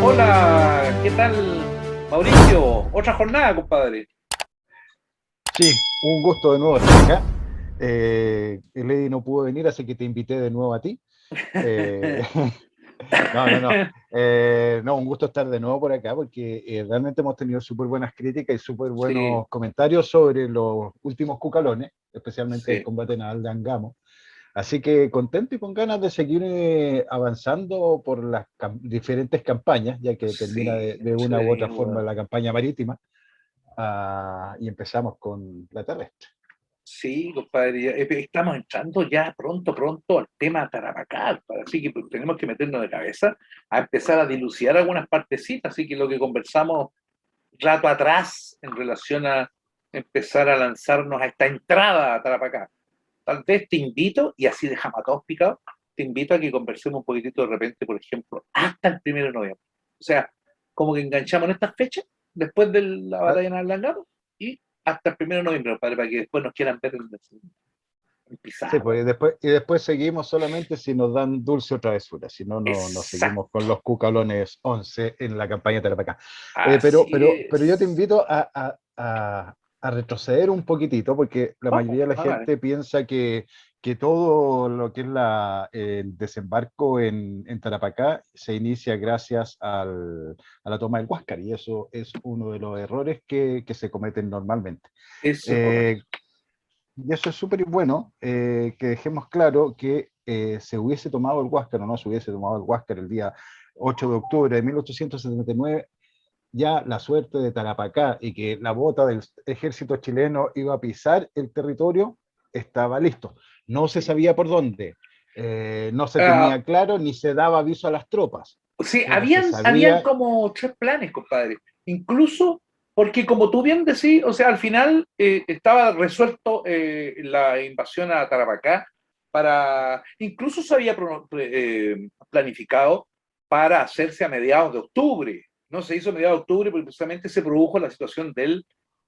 Hola, ¿qué tal, Mauricio? Otra jornada, compadre. Sí, un gusto de nuevo estar acá. El Eddie no pudo venir, así que te invité de nuevo a ti. Eh, no, no, no. No, un gusto estar de nuevo por acá porque realmente hemos tenido súper buenas críticas y súper Sí, buenos comentarios sobre los últimos cucalones, especialmente el sí, combate naval de Angamo. Así que contento y con ganas de seguir avanzando por las diferentes campañas, ya que termina sí, de una u otra forma entretenido. la campaña marítima, y empezamos con la terrestre. Sí, compadre, estamos entrando ya pronto, pronto al tema Tarapacá, así que pues, tenemos que meternos de cabeza a empezar a dilucidar algunas partecitas, así que lo que conversamos rato atrás en relación a empezar a lanzarnos a esta entrada a Tarapacá. Tal vez te invito, y así dejamos a todos picados, te invito a que conversemos un poquitito de repente, por ejemplo, hasta el 1 de noviembre. O sea, como que enganchamos en estas fechas, después de la Ah, batalla en Alangaro, y hasta el 1 de noviembre, padre, para que después nos quieran ver en sí, Pizarro. pues y después seguimos solamente si nos dan dulce o travesura, si no, no seguimos Exacto, con los cucalones 11 en la campaña Tarapacá. Pero, así pero, pero yo te es. invito a retroceder un poquitito, porque la Vamos, mayoría de la hágale. gente piensa que todo lo que es el desembarco en Tarapacá se inicia gracias a la toma del Huáscar, y eso es uno de los errores que se cometen normalmente. Eso es Eh, correcto. y eso es súper bueno, que dejemos claro que se hubiese tomado el Huáscar o no se hubiese tomado el Huáscar el día 8 de octubre de 1879, ya la suerte de Tarapacá y que la bota del ejército chileno iba a pisar el territorio estaba listo. No se Sí. sabía por dónde, no se Ah, tenía claro ni se daba aviso a las tropas, sí, pero se habían sabía. como tres planes, compadre. Incluso porque, como tú bien decís, o sea, al final estaba resuelto la invasión a Tarapacá incluso se había planificado para hacerse a mediados de octubre. No se hizo a mediados de octubre porque precisamente se produjo la situación del Del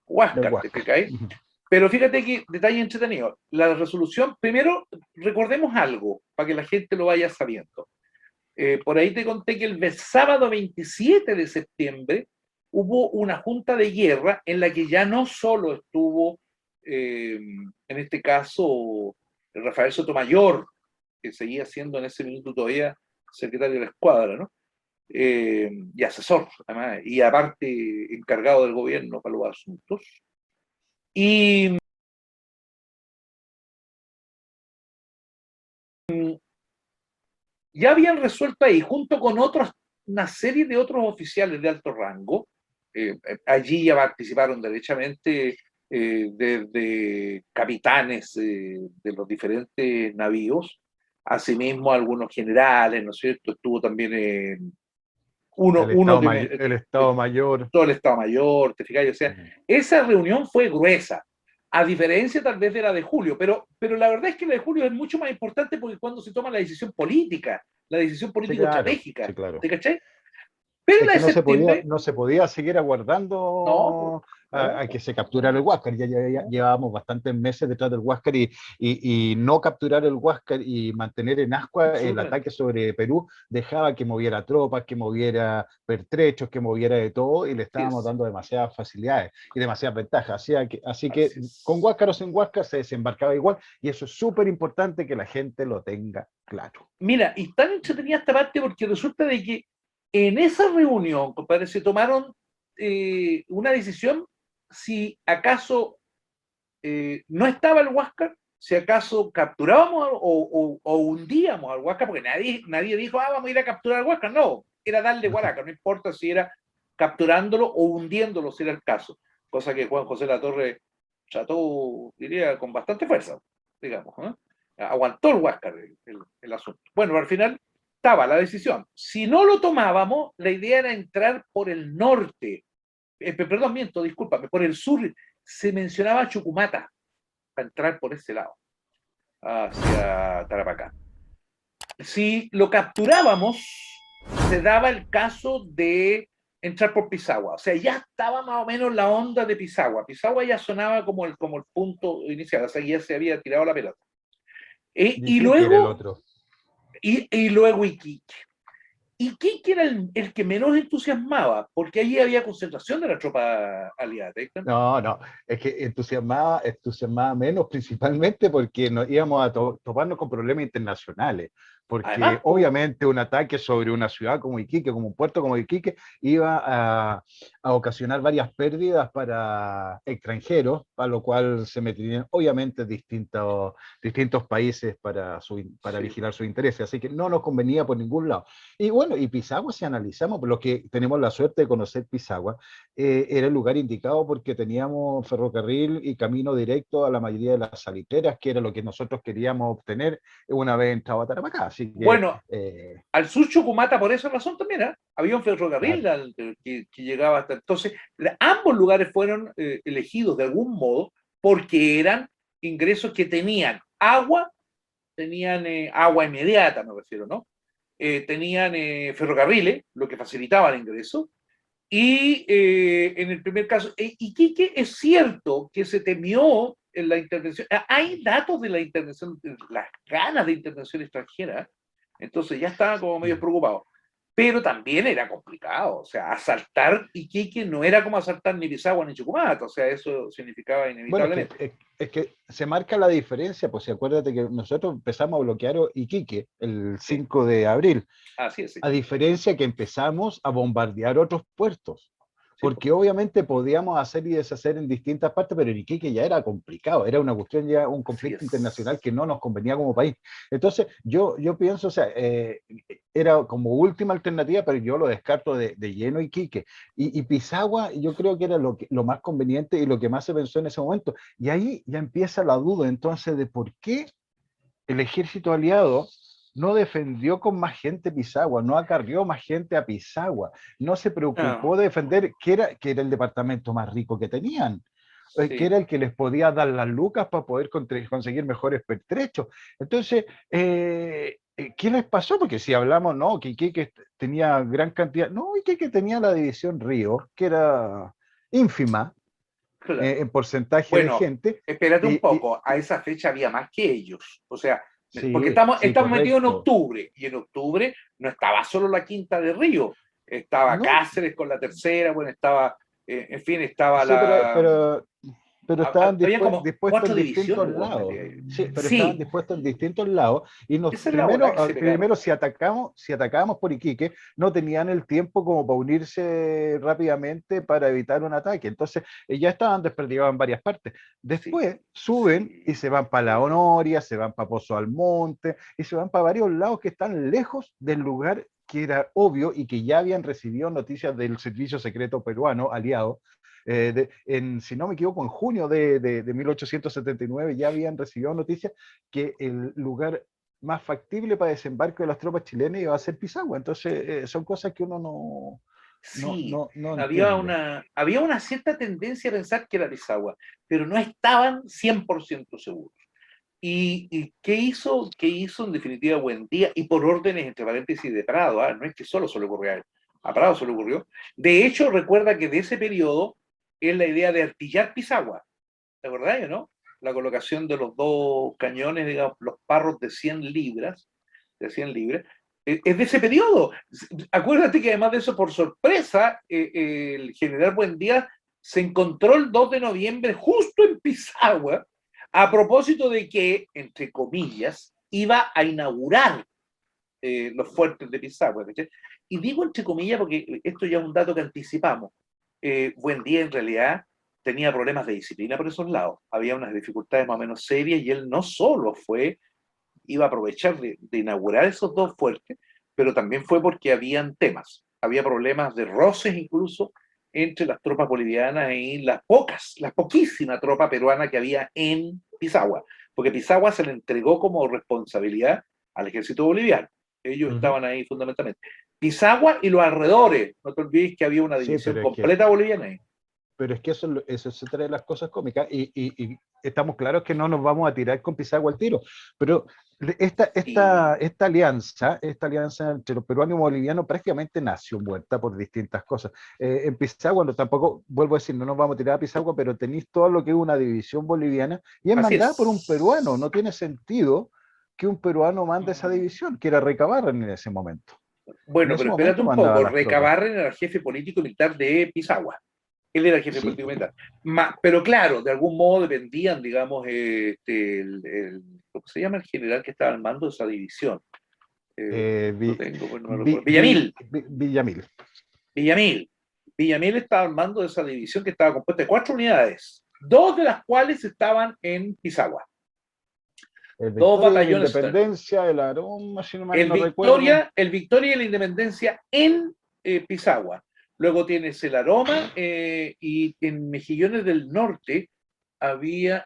Huáscar, ¿te Huáscar. fijas? Pero fíjate que detalle entretenido. La resolución, primero, recordemos algo para que la gente lo vaya sabiendo. Por ahí te conté que el sábado 27 de septiembre hubo una junta de guerra en la que ya no solo estuvo, en este caso, Rafael Sotomayor, que seguía siendo en ese minuto todavía secretario de la escuadra, ¿no? Y asesor, además, y aparte encargado del gobierno para los asuntos. Y ya habían resuelto ahí, junto con una serie de otros oficiales de alto rango. Allí ya participaron derechamente desde capitanes de los diferentes navíos, asimismo algunos generales, ¿no es cierto? Estuvo también uno El eh, Estado Mayor. todo el Estado Mayor, ¿te fijas? O sea, esa reunión fue gruesa, a diferencia tal vez de la de Julio, pero la verdad es que la de Julio es mucho más importante porque cuando se toma la decisión Sí, claro, político-estratégica, sí, claro. ¿te cachai? Pero Es la de que septiembre, no se podía seguir no, po, aguardando no, a que po, se capturara el Huáscar. Ya llevábamos bastantes meses detrás del Huáscar, y no capturar el Huáscar y mantener en ascua el absolutamente. ataque sobre Perú dejaba que moviera tropas, que moviera pertrechos, que moviera de todo, y le Así estábamos es, dando demasiadas facilidades y demasiadas ventajas. Así que así con es. Huáscar o sin Huáscar se desembarcaba igual, y eso es súper importante que la gente lo tenga claro. Mira, y tan entretenida esta parte porque resulta de que en esa reunión, compadre, se tomaron una decisión si acaso no estaba el Huáscar, si acaso capturábamos o hundíamos al Huáscar, porque nadie dijo, vamos a ir a capturar al Huáscar, no, era darle guaraca, no importa si era capturándolo o hundiéndolo, si era el caso, cosa que Juan José Latorre trató, diría, con bastante fuerza, digamos, ¿eh? Aguantó el Huáscar el asunto. Bueno, al final estaba la decisión. Si no lo tomábamos, la idea era entrar por el norte, perdón, miento, discúlpame, por el sur se mencionaba Chucumata para entrar por ese lado. hacia Tarapacá. Si lo capturábamos, se daba el caso de entrar por Pisagua. O sea, ya estaba más o menos la onda de Pisagua. Pisagua ya sonaba como el punto inicial, o sea, ya se había tirado la pelota. Y Iquique era el luego, otro. y luego Iquique. Iquique era el que menos entusiasmaba, porque allí había concentración de la tropa aliada. No, no, es que entusiasmaba menos principalmente porque nos íbamos a toparnos con problemas internacionales, porque Además, obviamente un ataque sobre una ciudad como Iquique, como un puerto como Iquique, iba a ocasionar varias pérdidas para extranjeros, a lo cual se meterían obviamente distintos países para sí. vigilar sus intereses, así que no nos convenía por ningún lado. Y bueno, y Pisagua, si analizamos, por lo que tenemos la suerte de conocer Pisagua, era el lugar indicado porque teníamos ferrocarril y camino directo a la mayoría de las salitreras, que era lo que nosotros queríamos obtener una vez entrado a Tarapacá. Así que, Bueno, al sur Chucumata por esa razón también, ¿eh? Había un ferrocarril claro. que llegaba hasta entonces. Ambos lugares fueron elegidos de algún modo porque eran ingresos que tenían agua inmediata, me refiero, ¿no? Tenían ferrocarriles, lo que facilitaba el ingreso, y en el primer caso, Iquique es cierto que se temió en la intervención. Hay datos de la intervención, de las ganas de intervención extranjera, entonces ya estaban como medio preocupados. Pero también era complicado, o sea, asaltar Iquique no era como asaltar ni Pisagua ni Chucumato, o sea, eso significaba Bueno, inevitablemente. es que se marca la diferencia, pues si acuérdate que nosotros empezamos a bloquear Iquique el Sí, 5 de abril, así es, sí. a diferencia que empezamos a bombardear otros puertos, Sí, porque obviamente podíamos hacer y deshacer en distintas partes, pero en Iquique ya era complicado, era una cuestión ya, un así conflicto internacional es. que no nos convenía como país. Entonces, yo pienso, o sea, era como última alternativa, pero yo lo descarto de lleno Iquique. Y Pisagua, yo creo que era lo más conveniente y lo que más se pensó en ese momento. Y ahí ya empieza la duda entonces de por qué el ejército aliado no defendió con más gente Pisagua, no acarrió más gente a Pisagua, no se No, preocupó de defender que era el departamento más rico que tenían, que sí. era el que les podía dar las lucas para poder conseguir mejores pertrechos. Entonces, ¿qué les pasó? Porque si hablamos, no, que Iquique tenía gran cantidad, no, Iquique tenía la división Río, que era ínfima Claro. en porcentaje de Bueno, gente, espérate un y, poco, a esa fecha había más que ellos. O sea, porque sí, estamos, sí, estamos metidos en correcto. octubre, y en octubre no estaba solo la Quinta de Río, estaba No, Cáceres con la tercera, bueno, estaba, en fin, estaba sí, pero estaban había como dispuestos cuatro en distintos divisiones, weón, lados. metía ahí. Sí, pero estaban Sí, dispuestos en distintos lados. Y esa es la bola que se pegaron. primero si atacábamos por Iquique, no tenían el tiempo como para unirse rápidamente para evitar un ataque. Entonces, ya estaban desperdigados en varias partes. Sí, Después suben y sí, se van para La Honoria, se van para Pozo Almonte, y se van para varios lados que están lejos del lugar que era obvio y que ya habían recibido noticias del servicio secreto peruano aliado si no me equivoco, en junio de 1879 ya habían recibido noticias que el lugar más factible para desembarco de las tropas chilenas iba a ser Pisagua. Entonces, son cosas que uno sí. no Había entiende. una cierta tendencia a pensar que era Pisagua, pero no estaban 100% seguros. ¿Y qué hizo en definitiva Buendía? Y por órdenes, entre paréntesis, de Prado, no es que solo se le ocurrió a él, a Prado se le ocurrió. De hecho, recuerda que de ese periodo es la idea de artillar Pisagua, ¿te acordás, no? La colocación de los dos cañones, digamos, los parros de 100 libras, es de ese periodo. Acuérdate que además de eso, por sorpresa, el general Buendía se encontró el 2 de noviembre justo en Pisagua, a propósito de que, entre comillas, iba a inaugurar los fuertes de Pisagua. ¿Cachai? Y digo entre comillas porque esto ya es un dato que anticipamos. Buendía en realidad tenía problemas de disciplina por esos lados. Había unas dificultades más o menos serias y él no solo iba a aprovechar de inaugurar esos dos fuertes, pero también fue porque habían temas. Había problemas de roces incluso entre las tropas bolivianas y la poquísima tropa peruana que había en Pisagua, porque Pisagua se le entregó como responsabilidad al ejército boliviano. Ellos Uh -huh. estaban ahí fundamentalmente. Pisagua y los alrededores, no te olvides que había una Sí, división pero es que completa boliviana ahí. pero es que eso es otra de las cosas cómicas, y estamos claros que no nos vamos a tirar con Pisagua al tiro, pero esta alianza entre los peruanos y bolivianos prácticamente nació muerta por distintas cosas. En Pisagua, no, tampoco, vuelvo a decir, no nos vamos a tirar a Pisagua, pero tenéis todo lo que es una división boliviana, y es Así mandada por un es. peruano, no tiene sentido que un peruano mande esa división, que era Recabarren en ese momento. En Bueno, ese pero espérate momento un mandaba poco. las tropas. Recabarren era el jefe político militar de Pisagua. Él era el jefe Sí, político militar. Pero claro, de algún modo dependían, digamos, ¿cómo se llama el general que estaba al mando de esa división? Lo tengo, pues no me lo recuerdo. Villamil. Villamil. Villamil. Villamil estaba al mando de esa división que estaba compuesta de 4 unidades, 2 de las cuales estaban en Pisagua. El Dos Victoria y la batallones. Independencia, el Aroma, si no mal no recuerdo. El Victoria y la Independencia en Pisagua. Luego tienes el Aroma y en Mejillones del Norte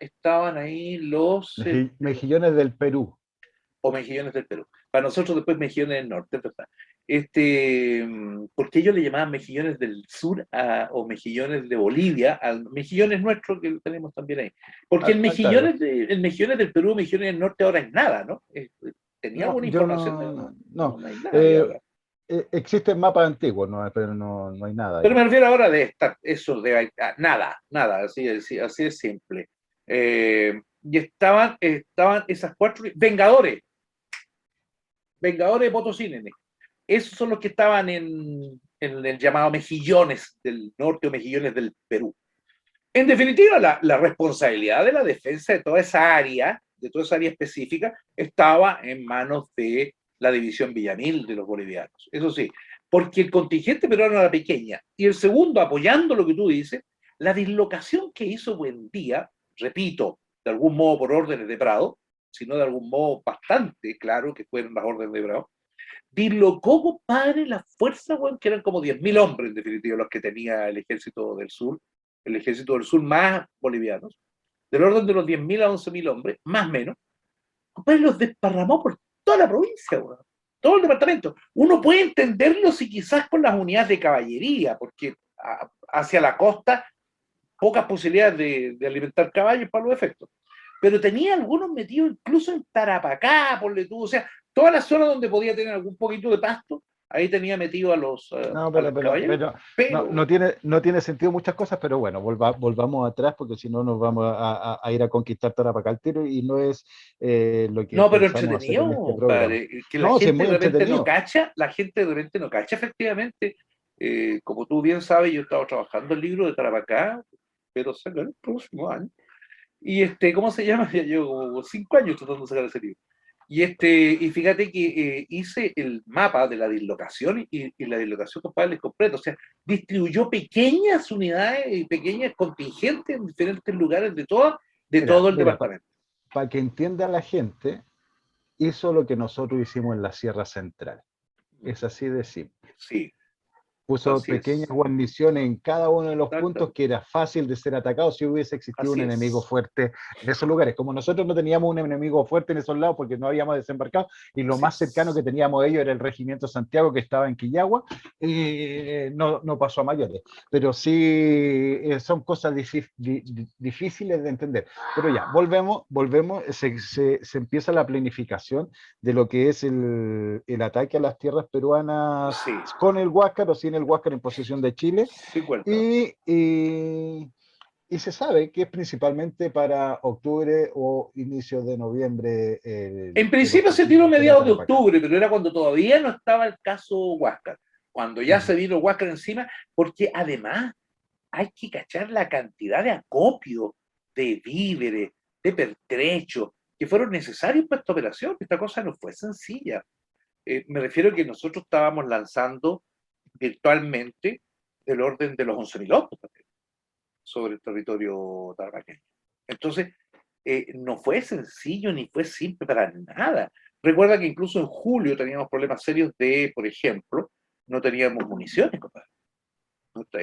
estaban ahí los Mejillones del Perú. o Mejillones del Perú. Para nosotros después Mejillones del Norte, ¿verdad? Porque ellos le llamaban Mejillones del Sur o Mejillones de Bolivia, al Mejillones nuestro que tenemos también ahí. Porque Claro. el Mejillones del Perú, Mejillones del Norte ahora es nada, ¿no? ¿Tenía No, alguna yo información? no. No hay nada ya ahora. Existen mapas antiguos, pero no hay nada Pero ahí. me refiero ahora de eso, de nada, así es simple. Y estaban esas 4 Vengadores de Potosí, nene. Esos son los que estaban en el llamado Mejillones del Norte o Mejillones del Perú. En definitiva, la responsabilidad de la defensa de toda esa área específica, estaba en manos de la división Villamil de los bolivianos. Eso sí, porque el contingente peruano era pequeña. Y el segundo, apoyando lo que tú dices, la dislocación que hizo Buendía, repito, de algún modo por órdenes de Prado, sino de algún modo bastante claro que fueron las órdenes de Prado, dislocó, compadre, las fuerzas, bueno, que eran como 10.000 hombres, en definitiva, los que tenía el ejército del sur más bolivianos, del orden de los 10.000 a 11.000 hombres, más o menos, compadre, los desparramó por toda la provincia, bueno, todo el departamento. Uno puede entenderlo si quizás con las unidades de caballería, porque hacia la costa pocas posibilidades de alimentar caballos para los efectos. Pero tenía algunos metidos incluso en Tarapacá, ponle tú, o sea, toda la zona donde podía tener algún poquito de pasto, ahí tenía metido a los caballeros. No tiene sentido muchas cosas, pero bueno, volvamos atrás porque si no nos vamos a ir a conquistar Tarapacá al tiro y no es lo que No, pero pensamos hacer en este entretenido, programa. padre, que No, sí, es muy entretenido. la gente de repente no cacha efectivamente. Como tú bien sabes, yo he estado trabajando el libro de Tarapacá, pero sale el próximo año. Y ¿cómo se llama? Ya llevo como 5 años tratando de sacar ese libro. Y fíjate que hice el mapa de la dislocación y la dislocación, compadre, es completa. O sea, distribuyó pequeñas unidades y pequeñas contingentes en diferentes lugares de todo el Mira, departamento. para que entienda la gente, hizo lo que nosotros hicimos en la Sierra Central. Es así de simple. Sí, Puso así pequeñas es. guarniciones en cada uno de los puntos Exactamente. que era fácil de ser atacado si hubiese existido un Así enemigo es. fuerte en esos lugares. Como nosotros no teníamos un enemigo fuerte en esos lados porque no habíamos desembarcado y lo Así más cercano que es. teníamos de ellos era el Regimiento Santiago que estaba en Quillagua, no pasó a mayores. Pero sí son cosas difíciles de entender. Pero ya, volvemos se empieza la planificación de lo que es el ataque a las tierras peruanas Sí, con el Huáscar o sin el Huáscar en posesión de Chile, sí cuenta. y, y, y se sabe que es principalmente para octubre o inicios de noviembre En el principio se tiró a objetivo que era mediados de Tarapacá. octubre, pero era cuando todavía no estaba el caso Huáscar. Cuando ya se vino Huáscar encima, porque además hay que cachar la cantidad de acopio, de víveres, de pertrechos que fueron necesarios para esta operación. Esta cosa no fue sencilla. Me refiero a que nosotros estábamos lanzando virtualmente el orden de los 11.000 hombres sobre el territorio tarbaqueño. Entonces, no fue sencillo ni fue simple para nada. Recuerda que incluso en julio teníamos problemas serios por ejemplo, no teníamos municiones, compadre.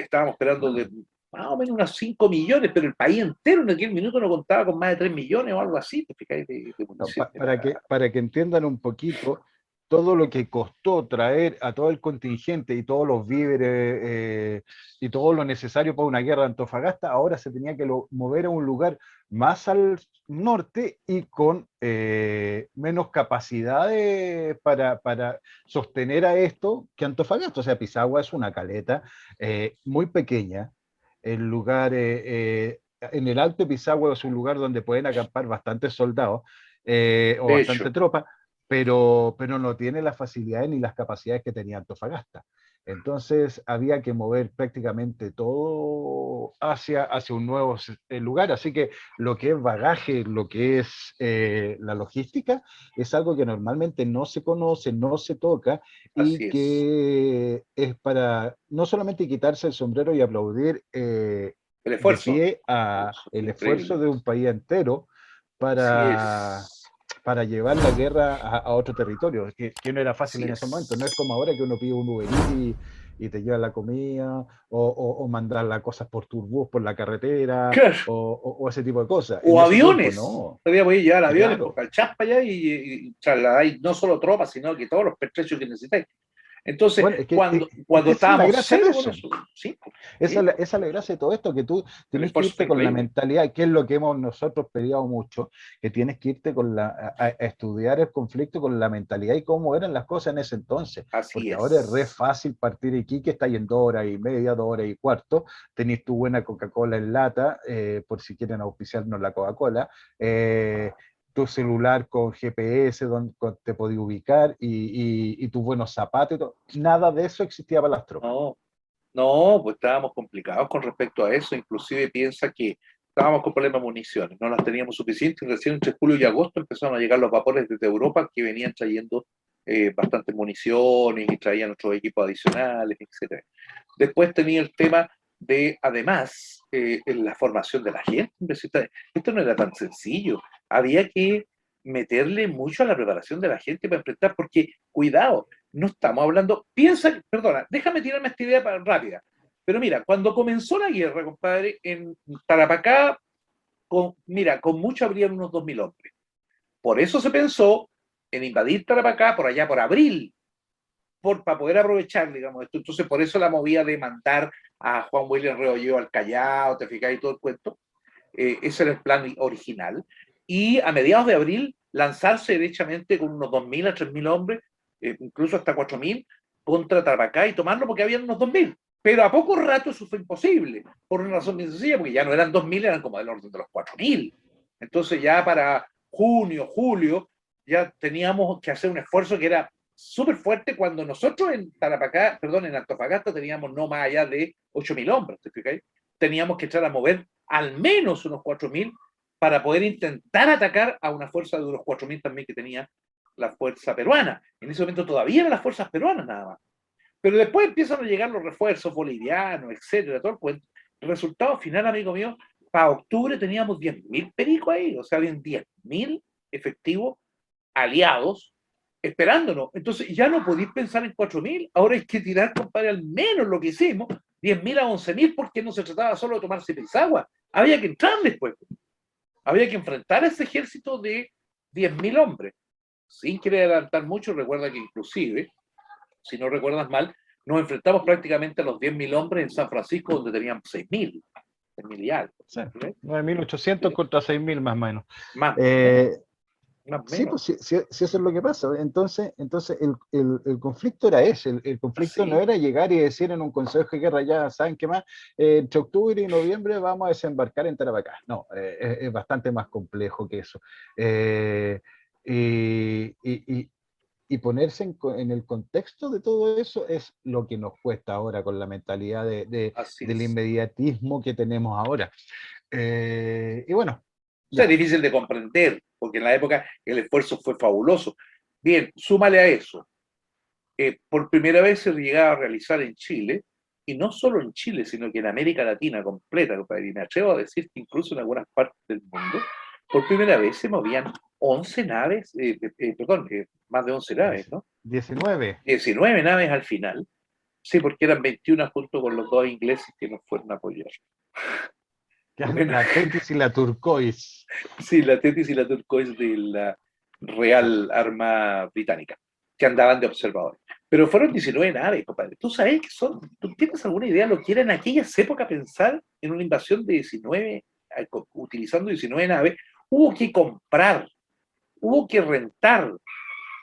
Estábamos esperando de más o menos unas 5 millones, pero el país entero en aquel minuto no contaba con más de 3 millones o algo así, te fijáis, de No, municiones. para que entiendan un poquito, todo lo que costó traer a todo el contingente y todos los víveres y todo lo necesario para una guerra de Antofagasta, ahora se tenía que mover a un lugar más al norte y con menos capacidades para sostener a esto que Antofagasta. O sea, Pisagua es una caleta muy pequeña. El lugar, en el Alto de Pisagua es un lugar donde pueden acampar bastantes soldados o De bastante hecho, tropa, pero no tiene las facilidades ni las capacidades que tenía Antofagasta. Entonces había que mover prácticamente todo hacia un nuevo lugar. Así que lo que es bagaje, lo que es la logística, es algo que normalmente no se conoce, no se toca y así es. que es para no solamente quitarse el sombrero y aplaudir El de esfuerzo, pie a el esfuerzo increíble. de un país entero Así para es. para llevar la guerra a otro territorio, que no era fácil Así en esos momentos. No es como es. ahora que uno pide un Uber Eats y te lleva la comida, o mandar las cosas por turbús por la carretera, Claro. o ese tipo de cosas. En O ese tiempo aviones. no, Todavía podéis llevar aviones por claro. Calchapa allá y trasladáis no solo tropas, sino que todos los pertrechos que necesitáis. Entonces, Bueno, es cuando que esa es la estábamos gracia de cero con eso. eso, sí, Esa sí, esa es la gracia de todo esto, que tú el tienes que esfuerzo fue irte con la increíble. mentalidad, que es lo que hemos nosotros peleado mucho, que tienes que irte con a estudiar el conflicto con la mentalidad y cómo eran las cosas en ese entonces, Así porque ahora es re es. fácil partir aquí, que está en 2 horas y media, 2 horas y cuarto, tenéis tu buena Coca-Cola en lata, por si quieren auspiciarnos la Coca-Cola, tu celular con GPS donde te podía ubicar y tus buenos zapatos y todo. Nada de eso existía para las tropas. No, no, pues estábamos complicados con respecto a eso. Inclusive piensa que estábamos con problemas de municiones, no las teníamos suficientes. Recién entre julio y agosto empezaron a llegar los vapores desde Europa que venían trayendo bastantes municiones y traían otros equipos adicionales, etcétera. Después tenía el tema de, además, en la formación de la gente. Esto no era tan sencillo. Había que meterle mucho a la preparación de la gente para enfrentar, porque, cuidado, no estamos hablando, piensa, perdona, déjame tirarme esta idea rápida, pero mira, cuando comenzó la guerra, compadre, en Tarapacá, mira, con mucho habrían unos 2.000 hombres. Por eso se pensó en invadir Tarapacá por allá por abril, para poder aprovechar, digamos, esto. Entonces, por eso la movía de mandar a Juan William Reolledo al Callao, te fijas, y todo el cuento. Ese era el plan original. Y a mediados de abril, lanzarse derechamente con unos 2.000 a 3.000 hombres, incluso hasta 4.000, contra Tarapacá y tomarlo porque habían unos 2.000. Pero a poco rato eso fue imposible, por una razón bien sencilla, porque ya no eran 2.000, eran como del orden de los 4.000. Entonces ya para junio, julio, ya teníamos que hacer un esfuerzo que era súper fuerte cuando nosotros en Tarapacá, perdón, en Antofagasta teníamos no más allá de 8.000 hombres, ¿te fijáis? Teníamos que echar a mover al menos unos 4.000 para poder intentar atacar a una fuerza de unos 4.000 también que tenía la fuerza peruana. En ese momento todavía eran las fuerzas peruanas nada más. Pero después empiezan a llegar los refuerzos bolivianos, etcétera, todo el cuento. El resultado final, amigo mío, para octubre teníamos 10.000 pericos ahí, o sea, habían 10.000 efectivos aliados esperándonos. Entonces ya no podéis pensar en 4.000, ahora hay que tirar, compadre, al menos lo que hicimos, 10.000 a 11.000, porque no se trataba solo de tomarse Pisagua, había que entrar después, había que enfrentar a ese ejército de 10.000 hombres. Sin querer adelantar mucho, recuerda que inclusive, si no recuerdas mal, nos enfrentamos prácticamente a los 10.000 hombres en San Francisco, donde teníamos 6.000, 6.000 y algo. Sí, ¿Sí? 9.800 contra 6.000 más o menos. Más, Eh, más sí, menos. pues sí, eso es lo que pasa. Entonces el conflicto era ese. El conflicto no Así, era llegar y decir en un consejo de guerra, ya saben qué más, entre octubre y noviembre vamos a desembarcar en Tarapacá. No, es bastante más complejo que eso. Eh, y, y, y- y ponerse en el contexto de todo eso es lo que nos cuesta ahora con la mentalidad así del es. inmediatismo que tenemos ahora. Y bueno, O sea, es ya. difícil de comprender, porque en la época el esfuerzo fue fabuloso. Bien, súmale a eso. Por primera vez se llegaba a realizar en Chile, y no solo en Chile, sino que en América Latina completa, compadre, y me atrevo a decir que incluso en algunas partes del mundo, por primera vez se movían 11 naves, perdón, más de 11 naves, ¿no? 19. 19 naves al final. Sí, porque eran 21 junto con los dos ingleses que nos fueron a apoyar. Bueno, La Tetis y la Turquoise. sí, la Tetis y la Turquoise de la Real Armada Británica. que andaban de observadores. Pero fueron 19 naves, compadre. ¿Tú sabes qué son? ¿Tú tienes alguna idea de lo que era en aquellas épocas pensar en una invasión de 19, utilizando 19 naves? Hubo que comprar, hubo que rentar,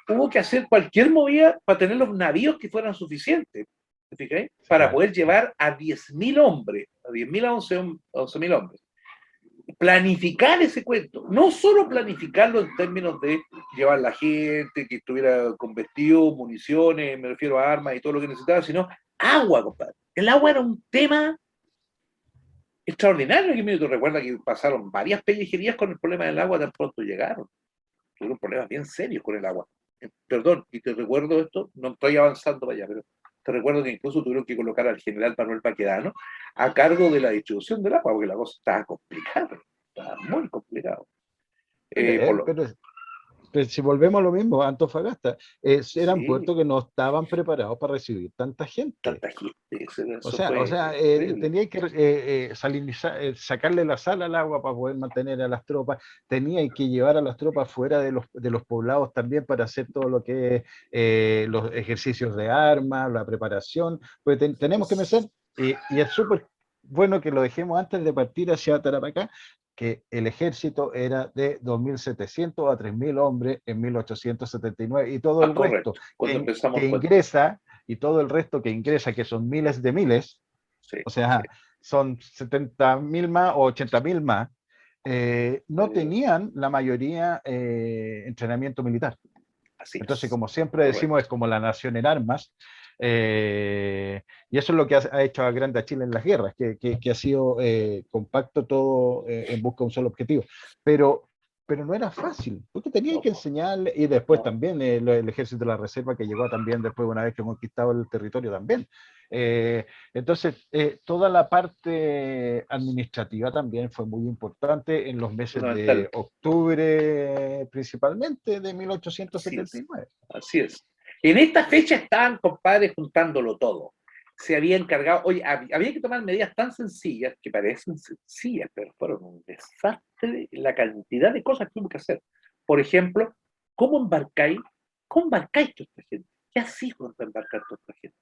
hubo que hacer cualquier movida para tener los navíos que fueran suficientes, ¿te fijáis? Para Claro. poder llevar a 10.000 hombres, a 10.000 a 11.000 hombres. Planificar ese cuento, no solo planificarlo en términos de llevar la gente, que estuviera con vestido, municiones, me refiero a armas y todo lo que necesitaba, sino agua, compadre. El agua era un tema extraordinario. Que tú recuerdas que pasaron varias pellejerías con el problema del agua tan pronto llegaron. Tuvieron problemas bien serios con el agua. Perdón, y te recuerdo esto, no estoy avanzando para allá, pero te recuerdo que incluso tuvieron que colocar al general Manuel Baquedano a cargo de la distribución del agua, porque la cosa estaba complicada, estaba muy complicado. Pero, pero si volvemos a lo mismo, Antofagasta, eran Sí, puertos que no estaban preparados para recibir tanta gente. tanta gente, eso O fue sea, terrible. tenía que salinizar, sacarle la sal al agua para poder mantener a las tropas, tenía que llevar a las tropas fuera de los poblados también para hacer todo lo que es los ejercicios de armas, la preparación, pues tenemos que pensar, y es súper bueno que lo dejemos antes de partir hacia Tarapacá, que el ejército era de 2.700 a 3.000 hombres en 1879 y todo Ah, el resto correcto, cuando empezamos que el cuento. ingresa y todo el resto que ingresa, que son miles de miles, Sí, o sí, sea, son 70.000 más o 80.000 más, no eh, tenían la mayoría entrenamiento militar. así Entonces, es, como siempre decimos, correcto. es como la nación en armas, y eso es lo que ha hecho a grande a Chile en las guerras, que ha sido compacto todo en busca de un solo objetivo. Pero, pero no era fácil, porque tenían No, que enseñarle, y después no, también el ejército de la reserva que llegó también después, una vez que conquistaba el territorio también. Entonces, toda la parte administrativa también fue muy importante en los meses fundamental. de octubre, principalmente de Así es, 1879. así es. En esta fecha estaban, compadres, juntándolo todo. Se había encargado, oye, había que tomar medidas tan sencillas, que parecen sencillas, pero fueron un desastre la cantidad de cosas que hubo que hacer. Por ejemplo, ¿cómo embarcáis? ¿Cómo embarcáis toda esta gente? ¿Qué hacéis para embarcar toda esta gente?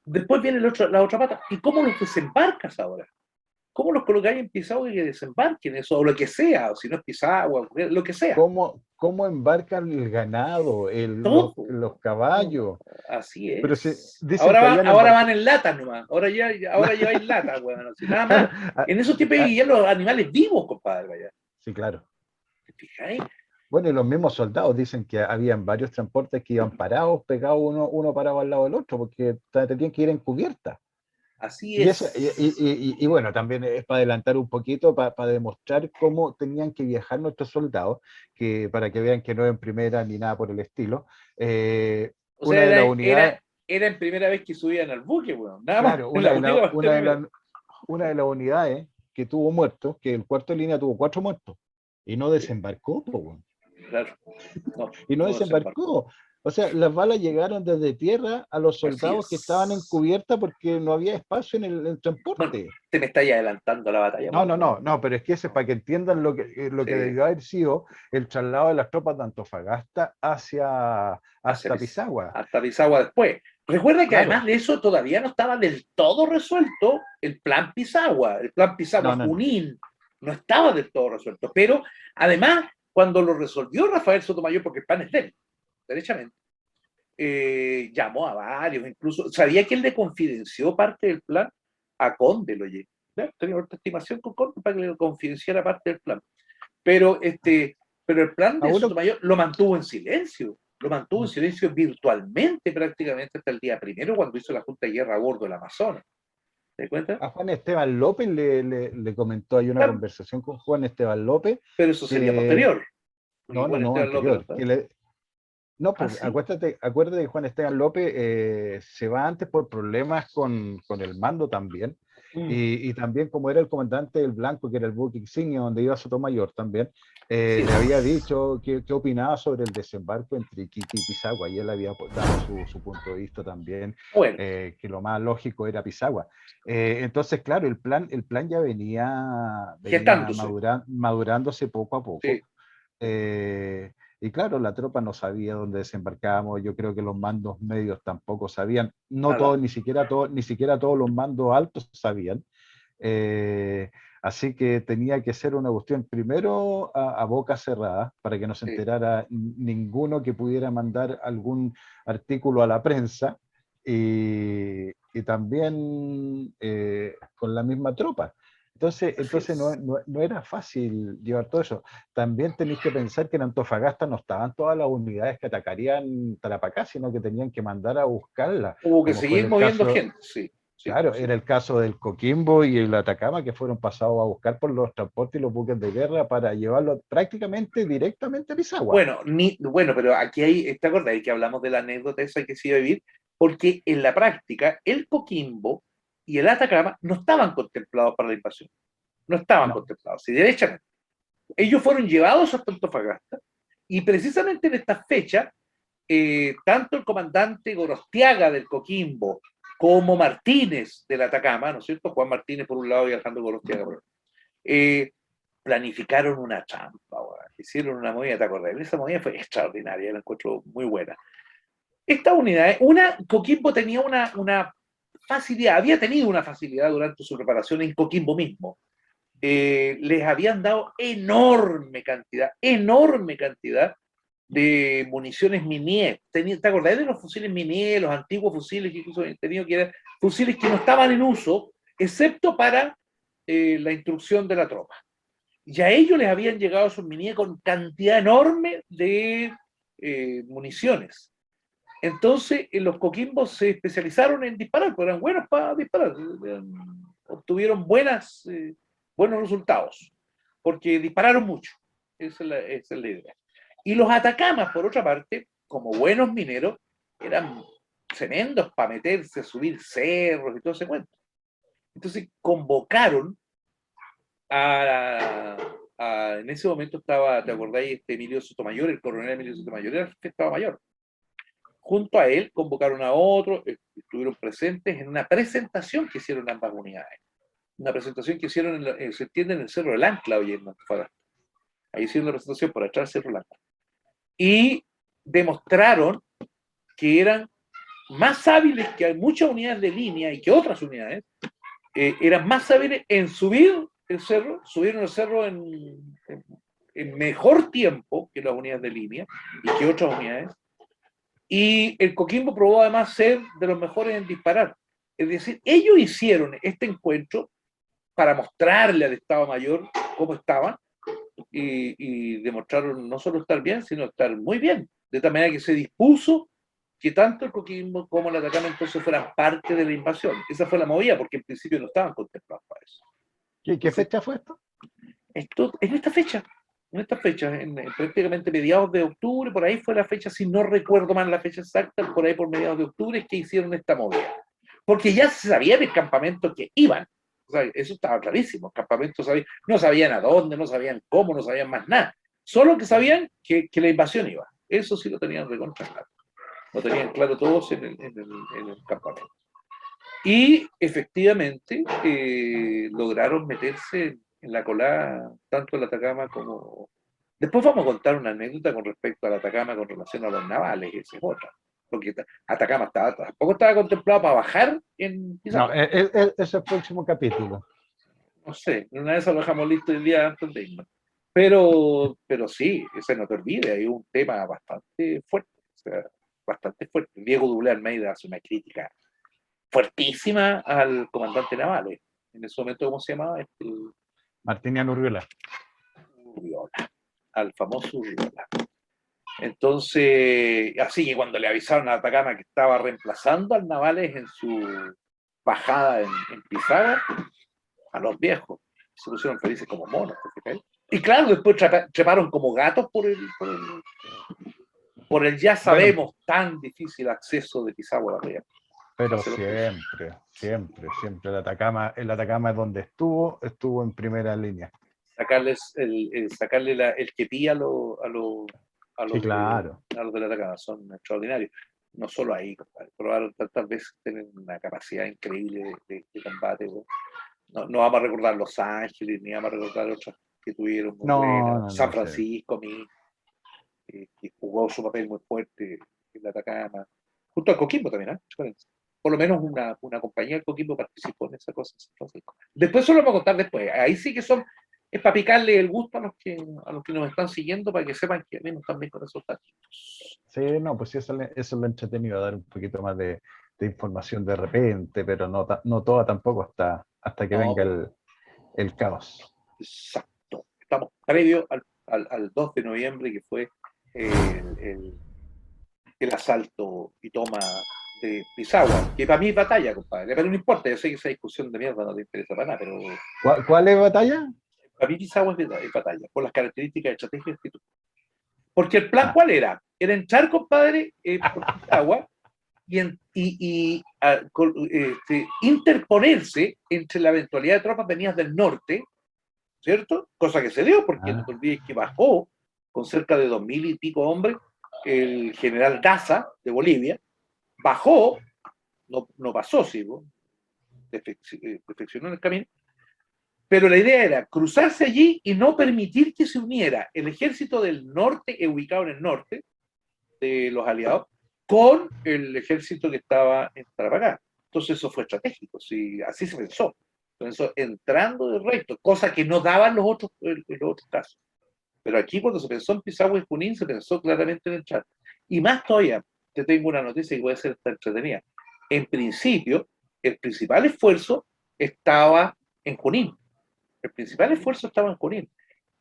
Después viene la otra pata, ¿y cómo los desembarcas ahora? ¿Cómo los colocáis en Pisagua y que desembarquen eso? O lo que sea, o si no es Pisagua, lo que sea. ¿Cómo embarcan el ganado, Todo. los No, caballos? así Pero se es. dicen que habían Ahora embarcado. van en lata nomás. Ahora lleváis lata, weón. Así, nada más. En esos tiempos ya los animales vivos, compadre, vaya. Sí, claro. ¿Te fijáis? Bueno, y los mismos soldados dicen que habían varios transportes que iban parados, pegados uno parado al lado del otro, porque tenían que ir en cubierta. Así Y, eso, es. y bueno, también es para adelantar un poquito, para demostrar cómo tenían que viajar nuestros soldados, que para que vean que no en primera ni nada por el estilo. Eh, O sea, una de las unidades, era en primera vez que subían al buque, weón. Nada más. claro, En la única parte primera. una de las unidades que tuvo muertos, que el cuarto de línea tuvo 4 muertos, y no Sí, desembarcó, po, weón. claro. No, Y no no desembarcó. desembarcó. O sea, las balas llegaron desde tierra a los Así soldados que estaban en es. cubierta porque no había espacio en el Bueno, transporte. te me estáis adelantando la batalla, No, no, pues, no, weón. no, pero es que eso es para que entiendan lo que Sí, debió haber sido el traslado de las tropas de Antofagasta hasta Pisagua. hasta Pisagua después. Recuerda que además Claro, de eso todavía no estaba del todo resuelto el plan Pisagua, no, no, no. Junín, no estaba del todo resuelto, pero además cuando lo resolvió Rafael Sotomayor, porque el plan es de él, derechamente, llamó a varios, incluso, sabía que él le confidenció parte del plan a Conde, lo oye. Tenía otra estimación con Conde para que le confidenciara parte del plan. Pero, pero el plan A de uno, Sotomayor lo mantuvo en silencio virtualmente prácticamente hasta el día primero cuando hizo la Junta de Guerra a bordo del Amazonas. ¿Te das cuenta? a Juan Esteban López le comentó, hay una Claro, conversación con Juan Esteban López pero eso sería que, posterior. Porque no, no, Juan no, Esteban López, anterior, que le, no, ah, pues sí. acuérdate que Juan Esteban López se va antes por problemas con el mando también, Mm, y también como era el comandante del Blanco, que era el buque insignia donde iba Sotomayor también, así le había es. dicho qué opinaba sobre el desembarco entre Iquique y Pisagua, y él había dado su punto de vista también, Bueno, que lo más lógico era Pisagua. Entonces, claro, el plan ya venía gestándose. madurándose poco a poco. Sí, sí. Eh, Y claro, la tropa no sabía dónde desembarcábamos, yo creo que los mandos medios tampoco sabían, no nada. todos, ni siquiera todos los mandos altos sabían. Eh, Así que tenía que ser una cuestión primero a boca cerrada para que no se Sí, enterara ninguno que pudiera mandar algún artículo a la prensa y también con la misma tropa. así Entonces es. no era fácil llevar todo eso. También tenéis que pensar que en Antofagasta no estaban todas las unidades que atacarían Tarapacá, sino que tenían que mandar a buscarla, Hubo que como fue seguir el moviendo caso. gente, sí, sí, Claro, sí. era el caso del Coquimbo y el Atacama que fueron pasados a buscar por los transportes y los buques de guerra para llevarlo prácticamente directamente a Pisagua. Bueno, pero aquí hay, ¿te acordás que hablamos de la anécdota esa que se iba a vivir? Porque en la práctica, el Coquimbo y el Atacama no estaban contemplados para la invasión. No estaban No, contemplados, y derechamente. Ellos fueron llevados hasta Antofagasta, y precisamente en esta fecha, tanto el comandante Gorostiaga del Coquimbo como Martínez del Atacama, ¿no es cierto? Juan Martínez por un lado y Alejandro Gorostiaga por otro, eh, planificaron una trampa, hicieron una movida, ¿te acordás? Esa movida fue extraordinaria, la encuentro muy buena. Esta unidad, Coquimbo tenía una facilidad, había tenido una facilidad durante su preparación en Coquimbo mismo. Les habían dado enorme cantidad de municiones Minié. ¿Te acordás de los fusiles Minié, los antiguos fusiles que incluso habían tenido, que eran fusiles que no estaban en uso, excepto para la instrucción de la tropa? Ya ellos les habían llegado a sus Minié con cantidad enorme de municiones. Entonces, los coquimbos se especializaron en disparar, porque eran buenos para disparar, obtuvieron buenos resultados, porque dispararon mucho. Esa es la idea. Y los atacamas, por otra parte, como buenos mineros, eran tremendos para meterse, subir cerros y todo ese cuento. Entonces convocaron en ese momento estaba, ¿te acordáis? Emilio Sotomayor, el coronel Emilio Sotomayor, era el que estaba mayor. Junto a él convocaron a otros, estuvieron presentes en una presentación que hicieron ambas unidades. Una presentación que hicieron, se entiende, en el Cerro del Ancla, oye, en Antofagasta. Ahí hicieron la presentación por atrás del Cerro del Ancla. Y demostraron que eran más hábiles que muchas unidades de línea y que otras unidades, eran más hábiles en subir el cerro, subieron el cerro en mejor tiempo que las unidades de línea y que otras unidades. Y el Coquimbo probó además ser de los mejores en disparar. Es decir, ellos hicieron este encuentro para mostrarle al Estado Mayor cómo estaban y demostraron no solo estar bien, sino estar muy bien. De tal manera que se dispuso que tanto el Coquimbo como el Atacama entonces fueran parte de la invasión. Esa fue la movida, porque en principio no estaban contemplados para eso. ¿Qué Entonces, fecha fue esto? esto, en esta fecha, en prácticamente mediados de octubre, por ahí fue la fecha, si no recuerdo mal la fecha exacta, por ahí por mediados de octubre es que hicieron esta movida. Porque ya se sabía del campamento que iban. O sea, eso estaba clarísimo. El campamento no sabían a dónde, no sabían cómo, no sabían más nada. Solo que sabían que la invasión iba. Eso sí lo tenían recontra claro. Lo tenían claro todos en el campamento. Y efectivamente lograron meterse en la colada tanto el Atacama como... Después vamos a contar una anécdota con respecto al Atacama con relación a los navales, esa es otra. Porque Atacama tampoco estaba contemplado para bajar en No, Pisagua. ese es el próximo capítulo. No sé, una vez lo dejamos listo el día antes de irnos. Pero sí, ese no te olvides, hay un tema bastante fuerte, o sea, bastante fuerte. Diego Doblé Almeida hace una crítica fuertísima al comandante naval. En ese momento, ¿cómo se llamaba? Martiniano Urriola. Urriola, al famoso Urriola. Entonces, así que cuando le avisaron a Atacama que estaba reemplazando al Navales en su bajada en Pisagua, a los viejos se pusieron felices como monos. Y claro, después treparon como gatos por el ya Bueno, sabemos tan difícil acceso de Pisagua a la pero hacia los cruces. siempre el Atacama es donde estuvo en primera línea. Sacarle el que pilla a Sí, los claro. de la Atacama son extraordinarios. No solo ahí, compadre, probaron tantas veces tener una capacidad increíble de combate. No vamos a recordar Los Ángeles, ni vamos a recordar otras que tuvieron muy No, buenas. no, San no sé. Francisco, que jugó su papel muy fuerte en la Atacama, junto al Coquimbo también, ¿eh? Por lo menos una compañía del Coquimbo participó en esa cosa en San Francisco. Después eso lo vamos a contar después. Ahí sí que es para picarle el gusto a los que nos están siguiendo, para que sepan que a mí nos están bien con esos datos. Sí, no, pues sí, eso lo entretenido, dar un poquito más de información de repente, pero no, no toda tampoco hasta que No, venga el caos. exacto. Estamos previo al 2 de noviembre, que fue el asalto y toma de Pisagua, que para mí es batalla, compadre, pero no importa, yo sé que esa discusión de mierda no te interesa para nada, pero ¿Cuál es batalla? para mí Pisagua es batalla, por las características estratégicas que tú. Porque el plan, Ah, ¿cuál era? Era entrar, compadre, por Pisagua interponerse entre la eventualidad de tropas venidas del norte, ¿cierto? Cosa que se dio, porque no te olvides que bajó con cerca de 2000 y pico hombres el general Daza de Bolivia, bajó, no pasó, sí, defeccionó en el camino, pero la idea era cruzarse allí y no permitir que se uniera el ejército del norte, ubicado en el norte, de los aliados, con el ejército que estaba en Tarapacá. Entonces eso fue estratégico, sí, así se pensó. Entonces, entrando de recto, cosa que no daban los otros casos. Pero aquí cuando se pensó en Pisagua y Junín, se pensó claramente en entrar. Y más todavía, te tengo una noticia que puede ser entretenida. En principio, el principal esfuerzo estaba en Junín. El principal esfuerzo estaba en Junín.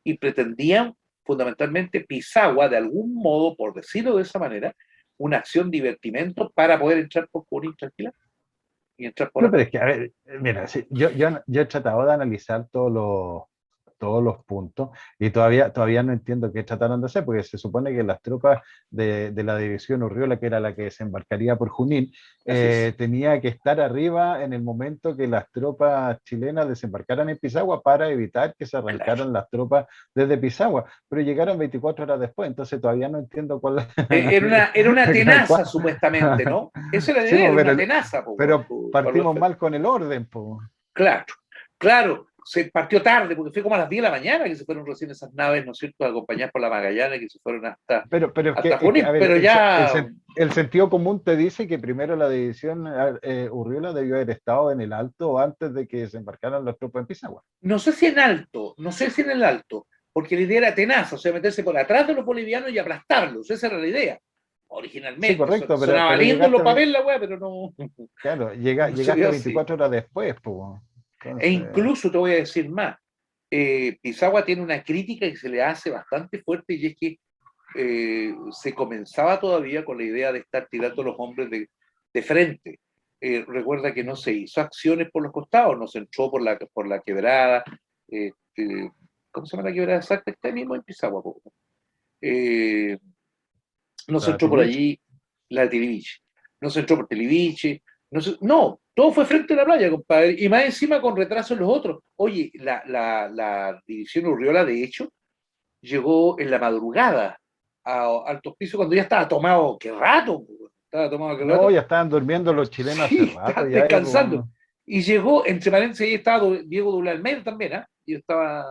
Y pretendían fundamentalmente Pisagua, de algún modo, por decirlo de esa manera, una acción divertimento para poder entrar por Junín tranquila y entrar por no, pero acá. es que, a ver, mira, sí, yo he tratado de analizar todos los puntos y todavía no entiendo qué trataron de hacer, porque se supone que las tropas de la división Urriola, que era la que desembarcaría por Junín, Así es. tenía que estar arriba en el momento que las tropas chilenas desembarcaran en Pisagua para evitar que se Claro. arrancaran las tropas desde Pisagua, pero llegaron 24 horas después, entonces todavía no entiendo cuál... Era una tenaza, cuál- supuestamente, ¿no? Esa era la Sí, idea, pues, era una tenaza, pero para los partimos efectos. mal con el orden, pues. Claro, claro, se partió tarde, porque fue como a las 10 de la mañana que se fueron recién esas naves, ¿no es cierto?, acompañadas por la Magallanes, que se fueron Pero hasta a Junín, ver, pero ya, el sentido común te dice que primero la división Urriola debió haber estado en el Alto antes de que desembarcaran los tropas en Pisagua. no sé si en alto, no sé si en el alto, porque la idea era tenaza, o sea, meterse por atrás de los bolivianos y aplastarlos, esa era la idea, Sí, originalmente, correcto, sonaba pero lindo en los papeles la weá, pero no, claro, no se llegaste dio así. 24 horas después, pues. E Entonces, incluso te voy a decir más, Pisagua tiene una crítica que se le hace bastante fuerte y es que se comenzaba todavía con la idea de estar tirando los hombres de frente. Recuerda que no se hizo acciones por los costados, no se entró por la quebrada. Eh, eh, ¿Cómo se llama la quebrada exacta? Está mismo en Pisagua. Eh, no se la entró por Tililich, allí la de Tiliviche. No se entró por Tiliviche. No, todo fue frente a la playa, compadre. Y más encima con retraso en los otros. Oye, la división Urriola, de hecho, llegó en la madrugada a Altos Pisos cuando ya estaba tomado, qué rato, estaba tomado, qué no, rato, ya estaban durmiendo los chilenos hace sí, rato estaba ya, descansando. Y llegó, entre paréntesis, ahí estaba Diego Dulalmeida también, ¿eh? Y estaba,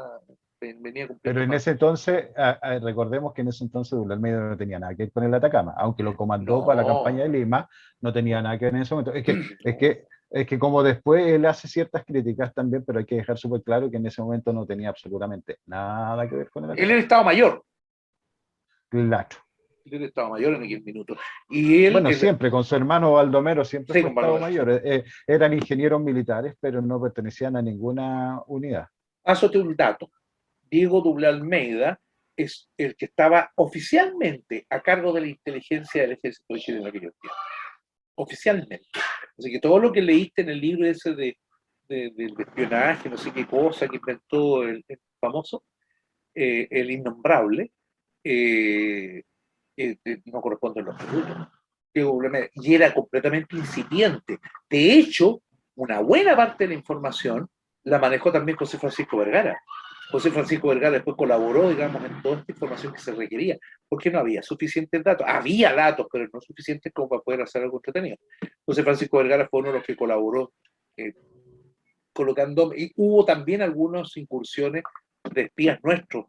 venía pero cumpliendo en más. ese entonces, recordemos que en ese entonces Dula Almeida no tenía nada que ver con el Atacama, aunque lo comandó para la campaña No, de Lima, no tenía nada que ver en ese momento. no. Es que como después él hace ciertas críticas también, pero hay que dejar súper claro que en ese momento no tenía absolutamente nada que ver con el Él era Atacama. Estado Mayor, Claro. él era Estado Mayor en aquel minuto. Y él, Bueno, siempre, con su hermano Baldomero siempre sí, fue con Estado Baldomero. Mayor. Eran ingenieros militares, pero no pertenecían a ninguna unidad. Pásate un dato. Diego Dublé Almeida es el que estaba oficialmente a cargo de la inteligencia del ejército de Chile en aquellos tiempos. Oficialmente. Así que todo lo que leíste en el libro ese de espionaje, no sé qué cosa que inventó el famoso, el innombrable, eh, no corresponde a los productos. Y era completamente incipiente. De hecho, una buena parte de la información la manejó también José Francisco Vergara. José Francisco Vergara después colaboró, digamos, en toda esta información que se requería, porque no había suficientes datos. Había datos, pero no suficientes como para poder hacer algo entretenido. José Francisco Vergara fue uno de los que colaboró colocando, y hubo también algunas incursiones de espías nuestros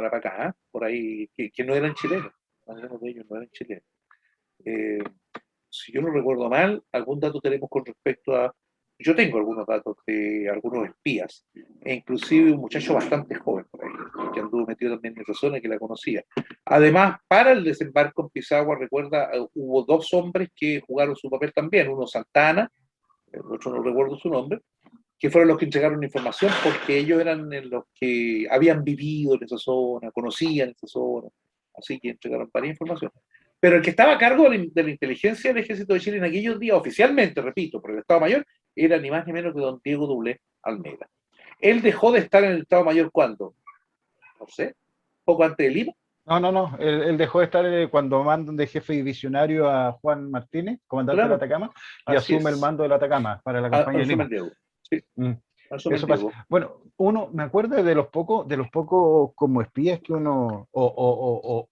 Tarapacá, ¿eh? Por ahí, que no eran chilenos, algunos de ellos no eran chilenos. Eh, si yo no recuerdo mal, algún dato tenemos con respecto a... Yo tengo algunos datos de algunos espías, e inclusive un muchacho bastante joven por ahí, que anduvo metido también en esa zona que la conocía. Además, para el desembarco en Pisagua, recuerda, hubo dos hombres que jugaron su papel también, uno Santana, el otro no recuerdo su nombre, que fueron los que entregaron información porque ellos eran los que habían vivido en esa zona, conocían esa zona, así que entregaron varias información. Pero el que estaba a cargo de la inteligencia del Ejército de Chile en aquellos días, oficialmente, repito, por el Estado Mayor, era ni más ni menos que don Diego Doblé Almeida. Él dejó de estar en el Estado Mayor cuando, no sé, poco antes de Lima. No. Él dejó de estar cuando mandan de jefe divisionario a Juan Martínez, comandante del Claro, Atacama, y así asume el es. mando del Atacama para la campaña de Asume Lima. el Diego. Sí, Mm. asume el Eso pasa. Diego. Bueno, uno me acuerda de los pocos como espías que uno, o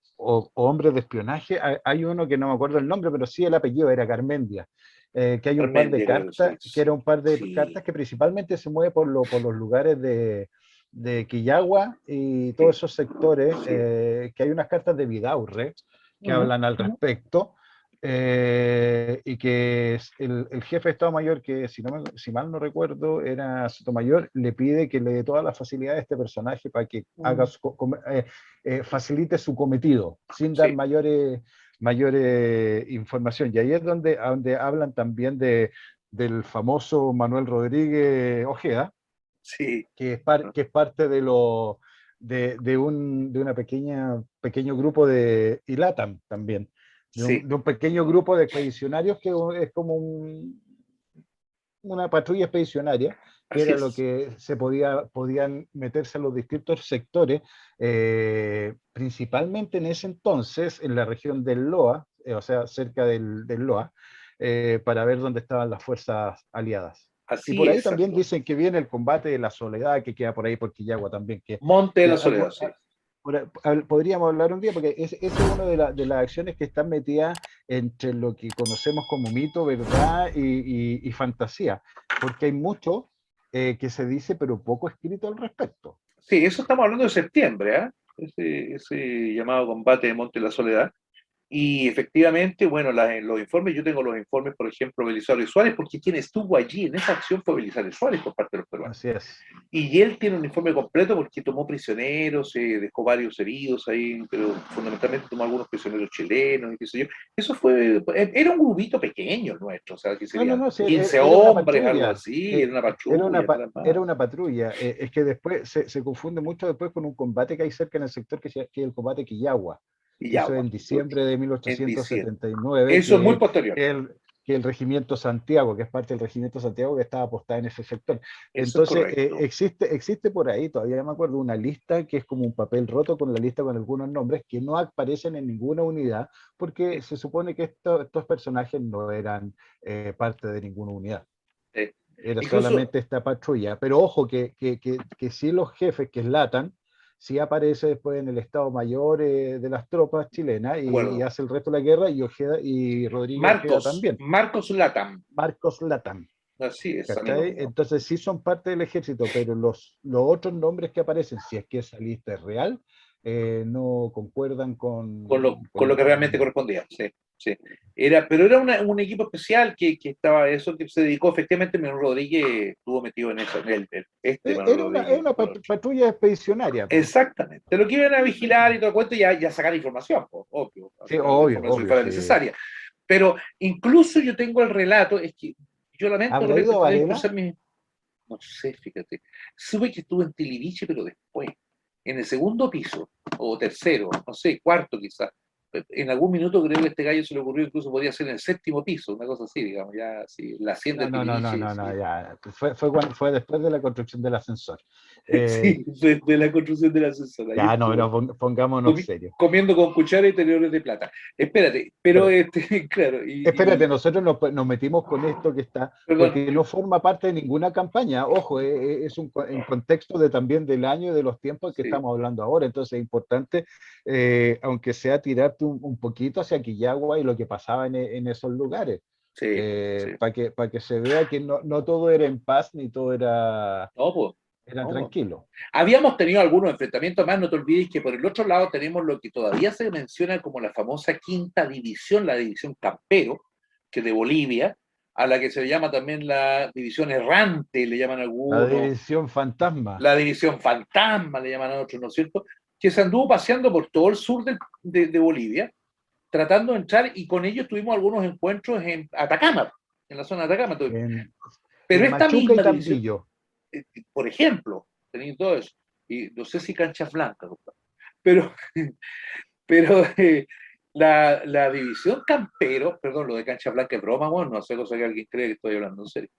hombres de espionaje, hay uno que no me acuerdo el nombre, pero sí el apellido era Garmendia, que hay un par de Armendia, creo que sí, cartas, que era un par de sí, cartas que principalmente se mueve por los lugares de Quillagua y sí, todos esos sectores, sí. que hay unas cartas de Vidaurre que Uh-huh. hablan al respecto. Y que el jefe de Estado Mayor, que si mal no recuerdo era Sotomayor, le pide que le dé todas las facilidades a este personaje para que haga facilite su cometido, sin dar Sí, mayores información. Y ahí es donde hablan también del famoso Manuel Rodríguez Ojeda, sí, que es parte de una pequeño grupo de ILATAM también, sí, de un pequeño grupo de expedicionarios que es como una patrulla expedicionaria, que así era lo es. que podían meterse a los distintos sectores, principalmente en ese entonces en la región del Loa, o sea, cerca del Loa, para ver dónde estaban las fuerzas aliadas. Y Así por ahí es, también Arturo. dicen que viene el combate de la soledad que queda por ahí por Quillagua también, Monte de que la Soledad, sí. podríamos hablar un día, porque esa es una de las acciones que están metidas entre lo que conocemos como mito, verdad y fantasía, porque hay mucho que se dice, pero poco escrito al respecto. Sí, eso estamos hablando de septiembre, ¿eh? Ese llamado combate de Monte de la Soledad. Y efectivamente, bueno, los informes, yo tengo los informes, por ejemplo, Belisario Suárez, porque quien estuvo allí en esa acción fue Belisario Suárez por parte de los peruanos. Así es. Y él tiene un informe completo porque tomó prisioneros, dejó varios heridos ahí, pero fundamentalmente tomó algunos prisioneros chilenos y qué sé yo. Eso fue, era un grupito pequeño nuestro, o sea, que serían No, sí, 15 era una hombres, algo patrulla. así, era una patrulla, no era Era más. una patrulla. Es que después se confunde mucho después con un combate que hay cerca en el sector que es el combate Quillagua, Y que eso es Yagua, en diciembre de en diciembre. 1879, Eso es muy posterior. que el Regimiento Santiago, que es parte del Regimiento Santiago que estaba apostada en ese sector. Eso es Entonces, correcto. existe por ahí, todavía me acuerdo, una lista que es como un papel roto con la lista con algunos nombres que no aparecen en ninguna unidad, porque Sí, se supone que estos personajes no eran parte de ninguna unidad. sí. Era Incluso, solamente esta patrulla. Pero ojo, que sí los jefes que es Latan, sí aparece después en el Estado Mayor de las tropas chilenas de y acuerdo, hace el resto de la guerra y Ojeda y Rodríguez Ojeda también. Marcos Latam, Marcos Latan. así es, amigo ¿Cachai? mío. Entonces sí son parte del ejército, pero los otros nombres que aparecen, si es que esa lista es real, no concuerdan Con lo que con la realmente unidad. correspondía, sí, sí. Pero era un equipo especial que estaba eso, que se dedicó, efectivamente, Manuel Rodríguez estuvo metido en eso, Manuel Era Rodríguez una fue el otro. patrulla expedicionaria. Po. Exactamente, lo que iban a vigilar y todo el cuento, ya sacar información, pues, obvio, a Sí, sacar la información que obvio, fuera sí. necesaria. Pero incluso yo tengo el relato, es que yo lamento de ¿Habrá ido repente a tener que Varela? cruzar mi, no sé, fíjate. Sube que estuvo en Tiliviche, pero después, en el segundo piso, o tercero, no sé, cuarto quizás. En algún minuto creo que a este gallo se le ocurrió incluso podía ser en el séptimo piso, una cosa así, digamos, ya, sí, la hacienda de Tiliviche, sí, Ya. Fue después de la construcción del ascensor. sí, de la construcción del ascensor, ahí estuvo. Pongámonos serios. Comiendo con cuchara y tenedores de plata. Espérate, pero Pero, claro, espérate, nosotros nos metimos con esto que está, perdón, porque no forma parte de ninguna campaña. Ojo, es en contexto también del año y de los tiempos que sí, estamos hablando ahora. Entonces es importante, aunque sea tirarte un poquito hacia Quillagua y lo que pasaba en esos lugares, sí, sí. para que se vea que no todo era en paz ni todo era No, pues. Era ¿no? tranquilo. Habíamos tenido algunos enfrentamientos más, no te olvides que por el otro lado tenemos lo que todavía se menciona como la famosa quinta división, la división Campero, que de Bolivia, a la que se llama también la división errante, le llaman La algunos, división fantasma. la división fantasma, le llaman a otros, ¿no es cierto? Que se anduvo paseando por todo el sur de Bolivia, tratando de entrar, y con ellos tuvimos algunos encuentros en Atacama, en la zona de Atacama. En, Pero en esta Machuca y misma división, Tambillo. por ejemplo, tenéis todo eso, y no sé si canchas blancas, pero, pero la división Campero, perdón, lo de cancha blanca es broma, bueno, no sé cosa que alguien cree que estoy hablando en serio.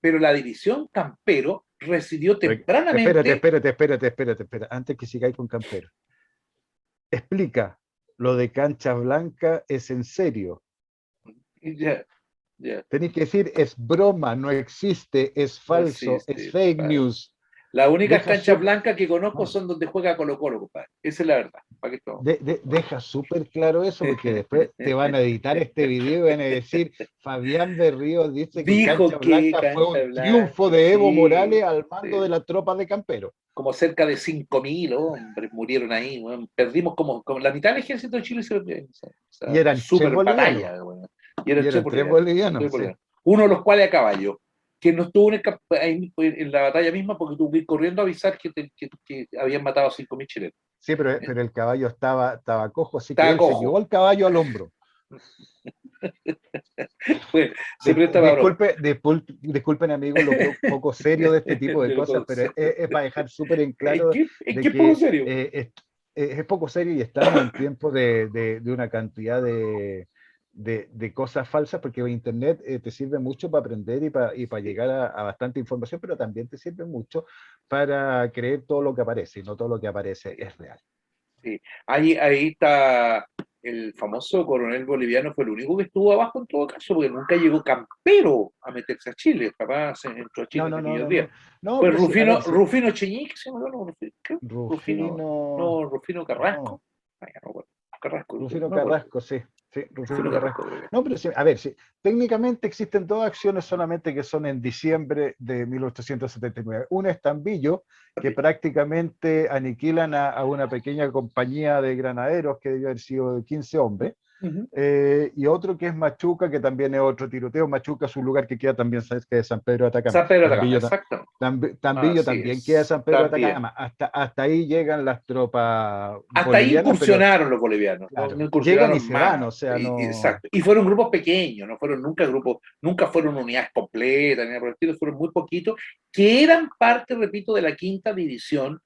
Pero la división Campero recibió Espérate, tempranamente. espérate, espérate, espérate, espérate. Antes que sigáis con Campero. Explica, lo de cancha blanca es en serio. Ya, ya, Tenéis que decir, es broma, no existe, es no falso, es existe. fake news. Las únicas Deja canchas súper blancas que conozco no, son donde juega Colo-Colo, compadre. Esa es la verdad. ¿Para qué estamos? deja súper claro eso, porque después te van a editar este video y van a decir, Fabián Berrío dice que Dijo Cancha que Blanca fue cancha un triunfo blanca, de Evo sí, Morales al mando de sí. las tropas de Campero. Como cerca de 5.000 hombres murieron ahí, bueno. Perdimos como la mitad del ejército de Chile se perdió. O Y sea, eran tres súper bolivianos, batalla, bueno. Y y eran tres eran tres bolivianos, tres bolivianos, sí. bolivianos. Uno de los cuales a caballo, que no estuvo en la batalla misma porque tuvo que ir corriendo a avisar que habían matado a 5.000 chilenos. Sí, pero el caballo estaba cojo, así que Estaba él se llevó cojo. el caballo al hombro. Bueno, se presta para broma. Disculpen amigos lo poco serio de este tipo de De lo cosas, pero es para dejar súper en claro es de que es poco que serio. es poco serio y estamos en tiempo de una cantidad de cosas falsas, porque Internet te sirve mucho para aprender y para llegar a bastante información, pero también te sirve mucho para creer todo lo que aparece, y no todo lo que aparece es real. Sí. Ahí está el famoso coronel boliviano, fue el único que estuvo abajo en todo caso, porque nunca llegó Campero a meterse a Chile, capaz entró a Chile No, en no, no, aquellos no, días. no. No, Fue pero sí, a ver, sí, Rufino Cheñique, ¿se llama? No, ¿qué? Rufino, Rufino, no, Rufino no, Carrasco. Ay, no, bueno, Carrasco, no Rufino me acuerdo. Carrasco, sí, sí, Rufino Rufino Carrasco, Carrasco. creo que. No, pero sí, a ver, sí, técnicamente existen dos acciones solamente que son en diciembre de 1879. Una es Tambillo, que También. prácticamente aniquilan a una pequeña compañía de granaderos que debió haber sido de 15 hombres. Ujú. Y otro que es Machuca, que también es otro tiroteo. Machuca es un lugar que queda también cerca de San Pedro de Atacama. San Pedro de Atacama, Tambillo, exacto. Tambillo Así también queda es, San Pedro de también. Atacama. Hasta ahí llegan las tropas Hasta ahí bolivianas, pero incursionaron los bolivianos, no, claro, no llegan y incursionaron se van, más. o sea, no. Exacto. Y fueron grupos pequeños, no fueron nunca grupos, nunca fueron unidades completas, ni nada por el estilo, fueron muy poquitos, que eran parte, repito, de la quinta división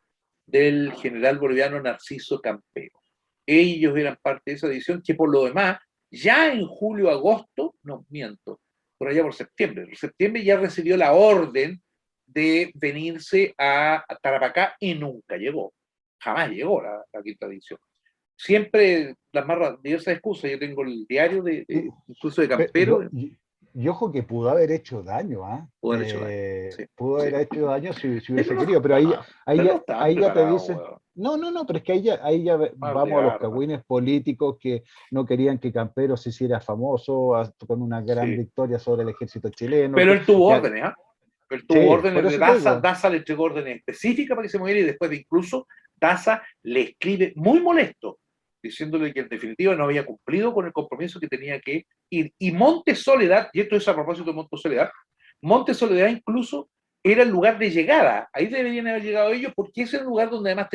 del general boliviano Narciso Campero. Ellos eran parte de esa división que por lo demás, ya en julio, agosto, no miento, por allá por septiembre, en septiembre ya recibió la orden de venirse a Tarapacá y nunca llegó. Jamás llegó la quinta edición. Siempre las más diversas excusas. Yo tengo el diario Y, incluso de yo, Campero, y ojo que pudo haber hecho daño, ¿ah? pudo haber hecho daño. Sí, Pudo sí. haber hecho daño si Pero hubiese no, querido, pero pero no estaban ahí ya te preparados, dicen, weón. no, no, no, pero es que ahí ya Más de vamos a los armas. cagüines políticos que no querían que Campero se hiciera famoso con una gran Sí. victoria sobre el ejército chileno, Pero él tuvo que órdenes, ¿ah? Él tuvo sí, por órdenes de eso te Daza, digo, Daza le entregó órdenes específicas para que se moviera y después de incluso Daza le escribe muy molesto, diciéndole que en definitiva no había cumplido con el compromiso que tenía que ir. Y Monte Soledad, y esto es a propósito de Monte Soledad incluso era el lugar de llegada, ahí deberían haber llegado ellos porque ese era el lugar donde además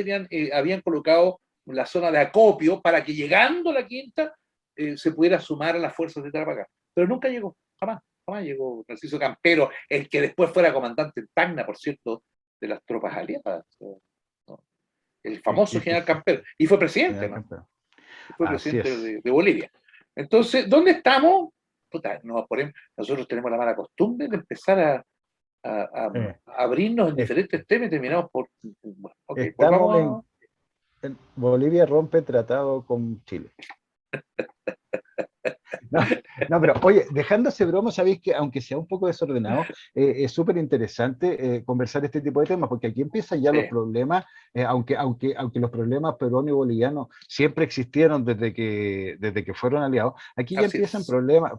habían colocado la zona de acopio para que llegando a la quinta se pudiera sumar a las fuerzas de Tarapacá. Pero nunca llegó, jamás. Jamás llegó Francisco Campero, el que después fuera comandante en Tacna, por cierto, de las tropas aliadas. ¿No? El famoso que general fue Campero. Y fue presidente, general ¿no? campeón. Y fue Así presidente es. de Bolivia. Entonces, ¿dónde estamos? Puta, nosotros tenemos la mala costumbre de empezar Eh, a abrirnos en es- diferentes temas y terminamos por. Bueno, ok, estamos volvamos a. Bolivia rompe tratado con Chile. No, no, pero oye, dejándose broma, sabéis que aunque sea un poco desordenado, es súper interesante conversar este tipo de temas, porque aquí empiezan ya los Sí, problemas, aunque los problemas peruanos y bolivianos siempre existieron desde que fueron aliados, aquí ya así empiezan es.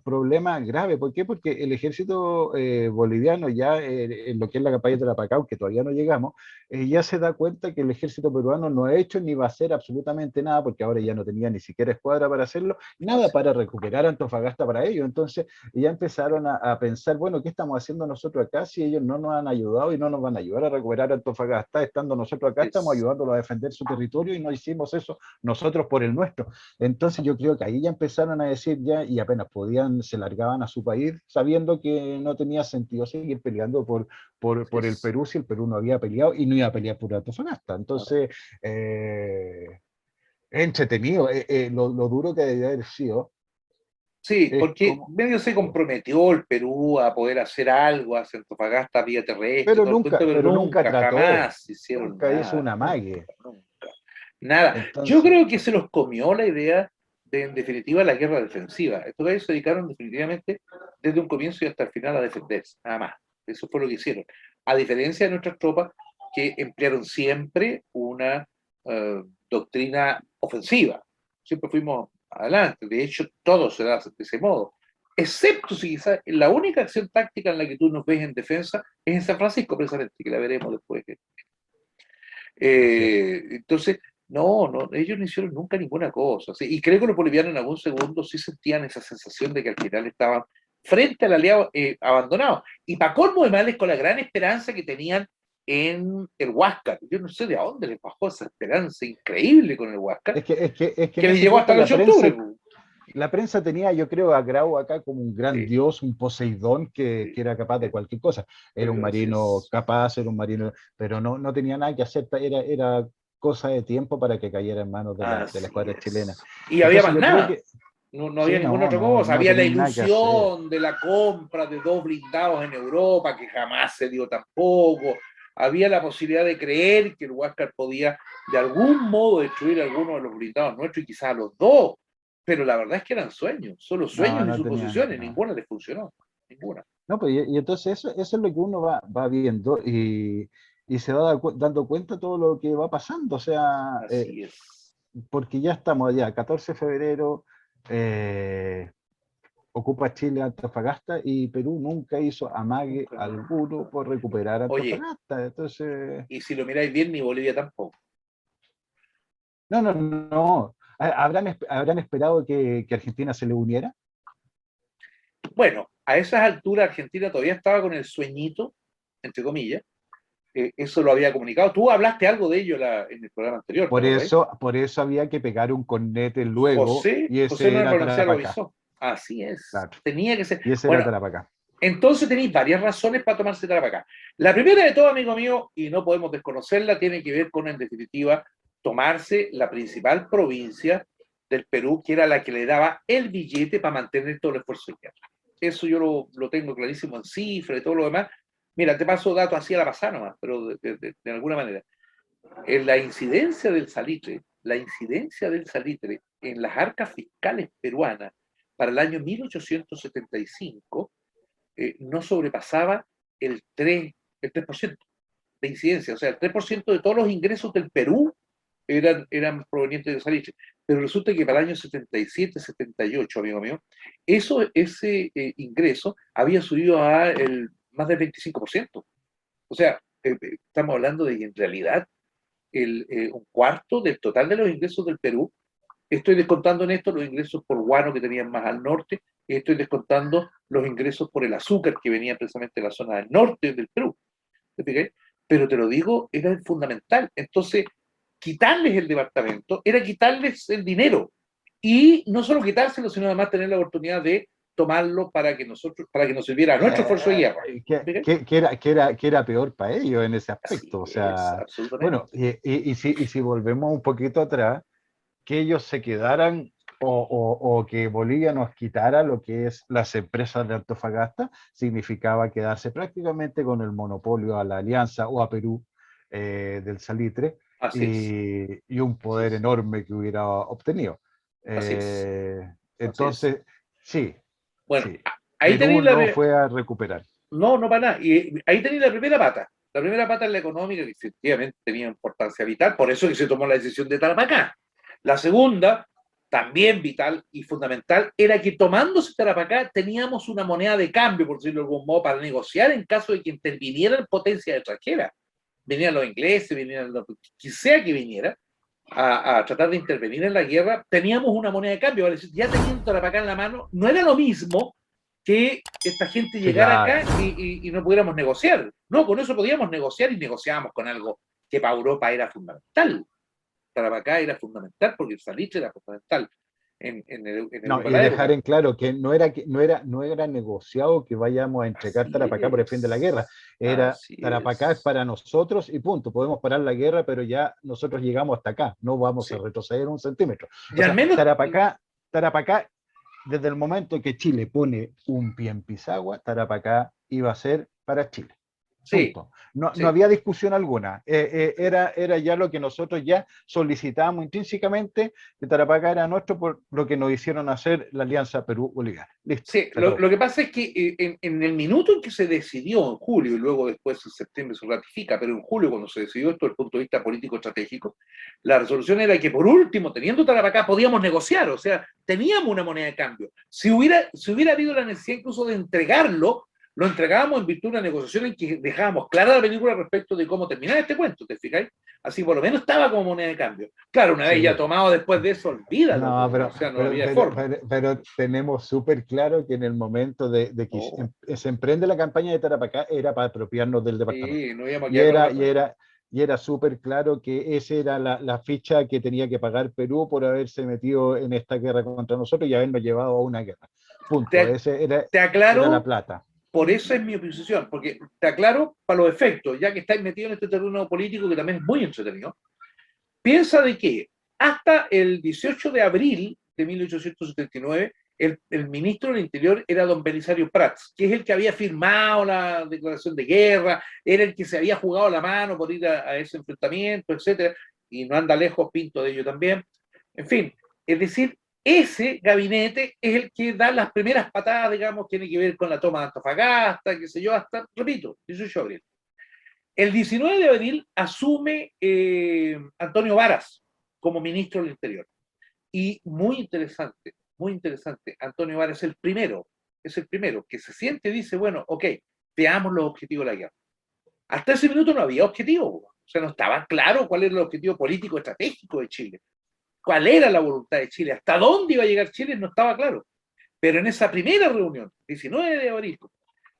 problemas graves. ¿Por qué? Porque el ejército boliviano ya en lo que es la campaña de Tarapacá, que todavía no llegamos, ya se da cuenta que el ejército peruano no ha hecho ni va a hacer absolutamente nada, porque ahora ya no tenía ni siquiera escuadra para hacerlo, nada Así. para recuperar Antofagasta para ellos. Entonces ya empezaron a pensar, bueno, ¿qué estamos haciendo nosotros acá si ellos no nos han ayudado y no nos van a ayudar a recuperar Antofagasta? Estando nosotros acá, estamos Es, ayudándolos a defender su territorio y no hicimos eso nosotros por el nuestro. Entonces yo creo que ahí ya empezaron a decir ya, y apenas podían, se largaban a su país, sabiendo que no tenía sentido seguir peleando por el es. Perú si el Perú no había peleado y no iba a pelear por Antofagasta. No. Entonces, es entretenido, lo duro que debe haber sido. Sí, Es porque como, medio se comprometió el Perú a poder hacer algo hacia Antofagasta vía terrestre, todo el cuento, pero pero nunca nunca, trató, jamás hicieron nunca hizo nada, una nunca, mague. nunca. Nada. Yo Entonces, creo que se los comió la idea de, en definitiva, la guerra defensiva. Estos gallos se dedicaron definitivamente desde un comienzo y hasta el final a defenderse, nada más. Eso fue lo que hicieron. A diferencia de nuestras tropas que emplearon siempre una doctrina ofensiva. Siempre fuimos adelante. De hecho, todo se da de ese modo. Excepto si quizás la única acción táctica en la que tú nos ves en defensa es en San Francisco, precisamente, que la veremos después. así es. Entonces, no, no, ellos no hicieron nunca ninguna cosa. ¿Sí? Y creo que los bolivianos en algún segundo sí sentían esa sensación de que al final estaban frente al aliado abandonado. Y para colmo de males, con la gran esperanza que tenían en el Huáscar. Yo no sé de dónde les bajó esa esperanza increíble con el Huáscar, Es que que en les ese llegó tiempo hasta el 8 de octubre. la prensa tenía, yo creo, a Grau acá como un gran Sí, dios, un Poseidón que sí, era capaz de sí, cualquier cosa. Era un pero así marino es. capaz, era un marino, pero no tenía nada que hacer, era cosa de tiempo para que cayera en manos de la Así escuadra chilena. es. Y había Entonces más yo creo nada. que No, no había sí, ninguna otra cosa. no Había la tenían nada que hacer. ilusión de la compra de dos blindados en Europa, que jamás se dio tampoco. Había la posibilidad de creer que el Huáscar podía de algún modo destruir alguno de los blindados nuestros y quizás a los dos. Pero la verdad es que eran sueños, solo sueños y No tenían. suposiciones. No. Ninguna les funcionó. Ninguna. No, pues, y entonces eso es lo que uno va viendo y se va dando cuenta de todo lo que va pasando. O sea, Así es. porque ya estamos allá, 14 de febrero, eh, ocupa Chile Antofagasta y Perú nunca hizo amague Nunca nada. alguno por recuperar Oye, Antofagasta. Entonces, y si lo miráis bien, ni Bolivia tampoco. no. ¿Habrán esperado que Argentina se le uniera? Bueno, a esas alturas Argentina todavía estaba con el sueñito, entre comillas. Eso lo había comunicado. Tú hablaste algo de ello en el programa anterior, ¿te acordás? Por eso había que pegar un cornete luego y José ese Manuel era Valenciano lo Tarapacá. avisó. Así es. Claro. Tenía que ser. Y ese era Bueno, Tarapacá. entonces tenéis varias razones para tomarse acá. La primera de todo, amigo mío, y no podemos desconocerla, tiene que ver con, en definitiva, tomarse la principal provincia del Perú, que era la que le daba el billete para mantener todo el esfuerzo de guerra. Eso yo lo tengo clarísimo en cifras y todo lo demás. Mira, te paso datos así a la pasada nomás, pero de alguna manera. En la incidencia del salitre en las arcas fiscales peruanas para el año 1875 no sobrepasaba el 3% de incidencia, o sea, el 3% de todos los ingresos del Perú eran provenientes de salitre. Pero resulta que para el año 77, 78, amigo mío, ese ingreso había subido a más del 25%. O sea, estamos hablando de que en realidad un cuarto del total de los ingresos del Perú. Estoy descontando en esto los ingresos por guano que tenían más al norte, y estoy descontando los ingresos por el azúcar que venía precisamente de la zona del norte del Perú. ¿Te Pero te lo digo, era fundamental. Entonces, quitarles el departamento era quitarles el dinero. Y no solo quitárselo, sino además tener la oportunidad de tomarlo para que nos sirviera a nuestro esfuerzo de guerra. Que era peor para ellos en ese Así aspecto. O es, sea, bueno, absolutamente. y si volvemos un poquito atrás, que ellos se quedaran o que Bolivia nos quitara lo que es las empresas de Antofagasta, significaba quedarse prácticamente con el monopolio a la Alianza o a Perú del salitre Así es, y un así poder es, enorme que hubiera obtenido. así es, Eh, así es. entonces, Sí, Bueno, sí. ahí Perú tenéis la... no fue a recuperar. No, no para nada. Y ahí tenéis la primera pata. La primera pata es la económica, que efectivamente tenía importancia vital, por eso que se tomó la decisión de Tarapacá. La segunda, también vital y fundamental, era que tomándose Tarapacá teníamos una moneda de cambio, por decirlo de algún modo, para negociar en caso de que intervinieran potencias extranjeras. Venían los ingleses, venían los quien sea que viniera a tratar de intervenir en la guerra, teníamos una moneda de cambio. ¿Vale? Ya teniendo Tarapacá en la mano, no era lo mismo que esta gente Sí, llegara claro. acá y no pudiéramos negociar. No, con eso podíamos negociar y negociábamos con algo que para Europa era fundamental. Tarapacá era fundamental porque el salitre era fundamental en No, Europa y de la dejar época. en claro que no era negociado que vayamos a entregar Tarapacá por el fin de la guerra. Era Así Tarapacá es es. para nosotros y punto. Podemos parar la guerra, pero ya nosotros llegamos hasta acá. No vamos a Sí. retroceder un centímetro. Y O al sea, menos, Tarapacá, desde el momento que Chile pone un pie en Pisagua, Tarapacá iba a ser para Chile. sí, Punto. No, no sí. había discusión alguna. Era ya lo que nosotros ya solicitábamos intrínsecamente, que Tarapacá era nuestro por lo que nos hicieron hacer la Alianza Perú-Bolívar. Listo, Sí, se acabó. lo que pasa es que en el minuto en que se decidió, en julio, y luego después en septiembre se ratifica, pero en julio cuando se decidió esto desde el punto de vista político-estratégico, la resolución era que por último, teniendo Tarapacá, podíamos negociar, o sea, teníamos una moneda de cambio. Si hubiera habido la necesidad incluso de entregarlo, lo entregábamos en virtud de una negociación en que dejábamos clara la película respecto de cómo terminar este cuento, ¿te fijáis? Así por lo menos estaba como moneda de cambio. Claro, una vez ya Sí. tomado después de eso, olvídalo, No, o sea, no había forma. pero tenemos súper claro que en el momento de que No, se emprende la campaña de Tarapacá era para apropiarnos del departamento. sí, no íbamos a Y quedar con era, otra y cosa. era, y era súper claro que esa era la ficha que tenía que pagar Perú por haberse metido en esta guerra contra nosotros y habernos llevado a una guerra. Punto. Te, Ese te era la aclaro, plata. por eso es mi posición, porque te aclaro para los efectos, ya que estáis metidos en este terreno político que también es muy entretenido. Piensa de que hasta el 18 de abril de 1879, el ministro del Interior era don Belisario Prats, que es el que había firmado la declaración de guerra, era el que se había jugado la mano por ir a ese enfrentamiento, etcétera, y no anda lejos Pinto de ello también. En fin, es decir, ese gabinete es el que da las primeras patadas, digamos, tiene que ver con la toma de Antofagasta, qué sé yo, hasta, repito, 18 de abril. El 19 de abril asume Antonio Varas como ministro del Interior. Y muy interesante, Antonio Varas es el primero que se siente y dice, bueno, ok, veamos los objetivos de la guerra. Hasta ese minuto no había objetivo, o sea, no estaba claro cuál era el objetivo político estratégico de Chile, cuál era la voluntad de Chile, hasta dónde iba a llegar Chile, no estaba claro. Pero en esa primera reunión, 19 de abril,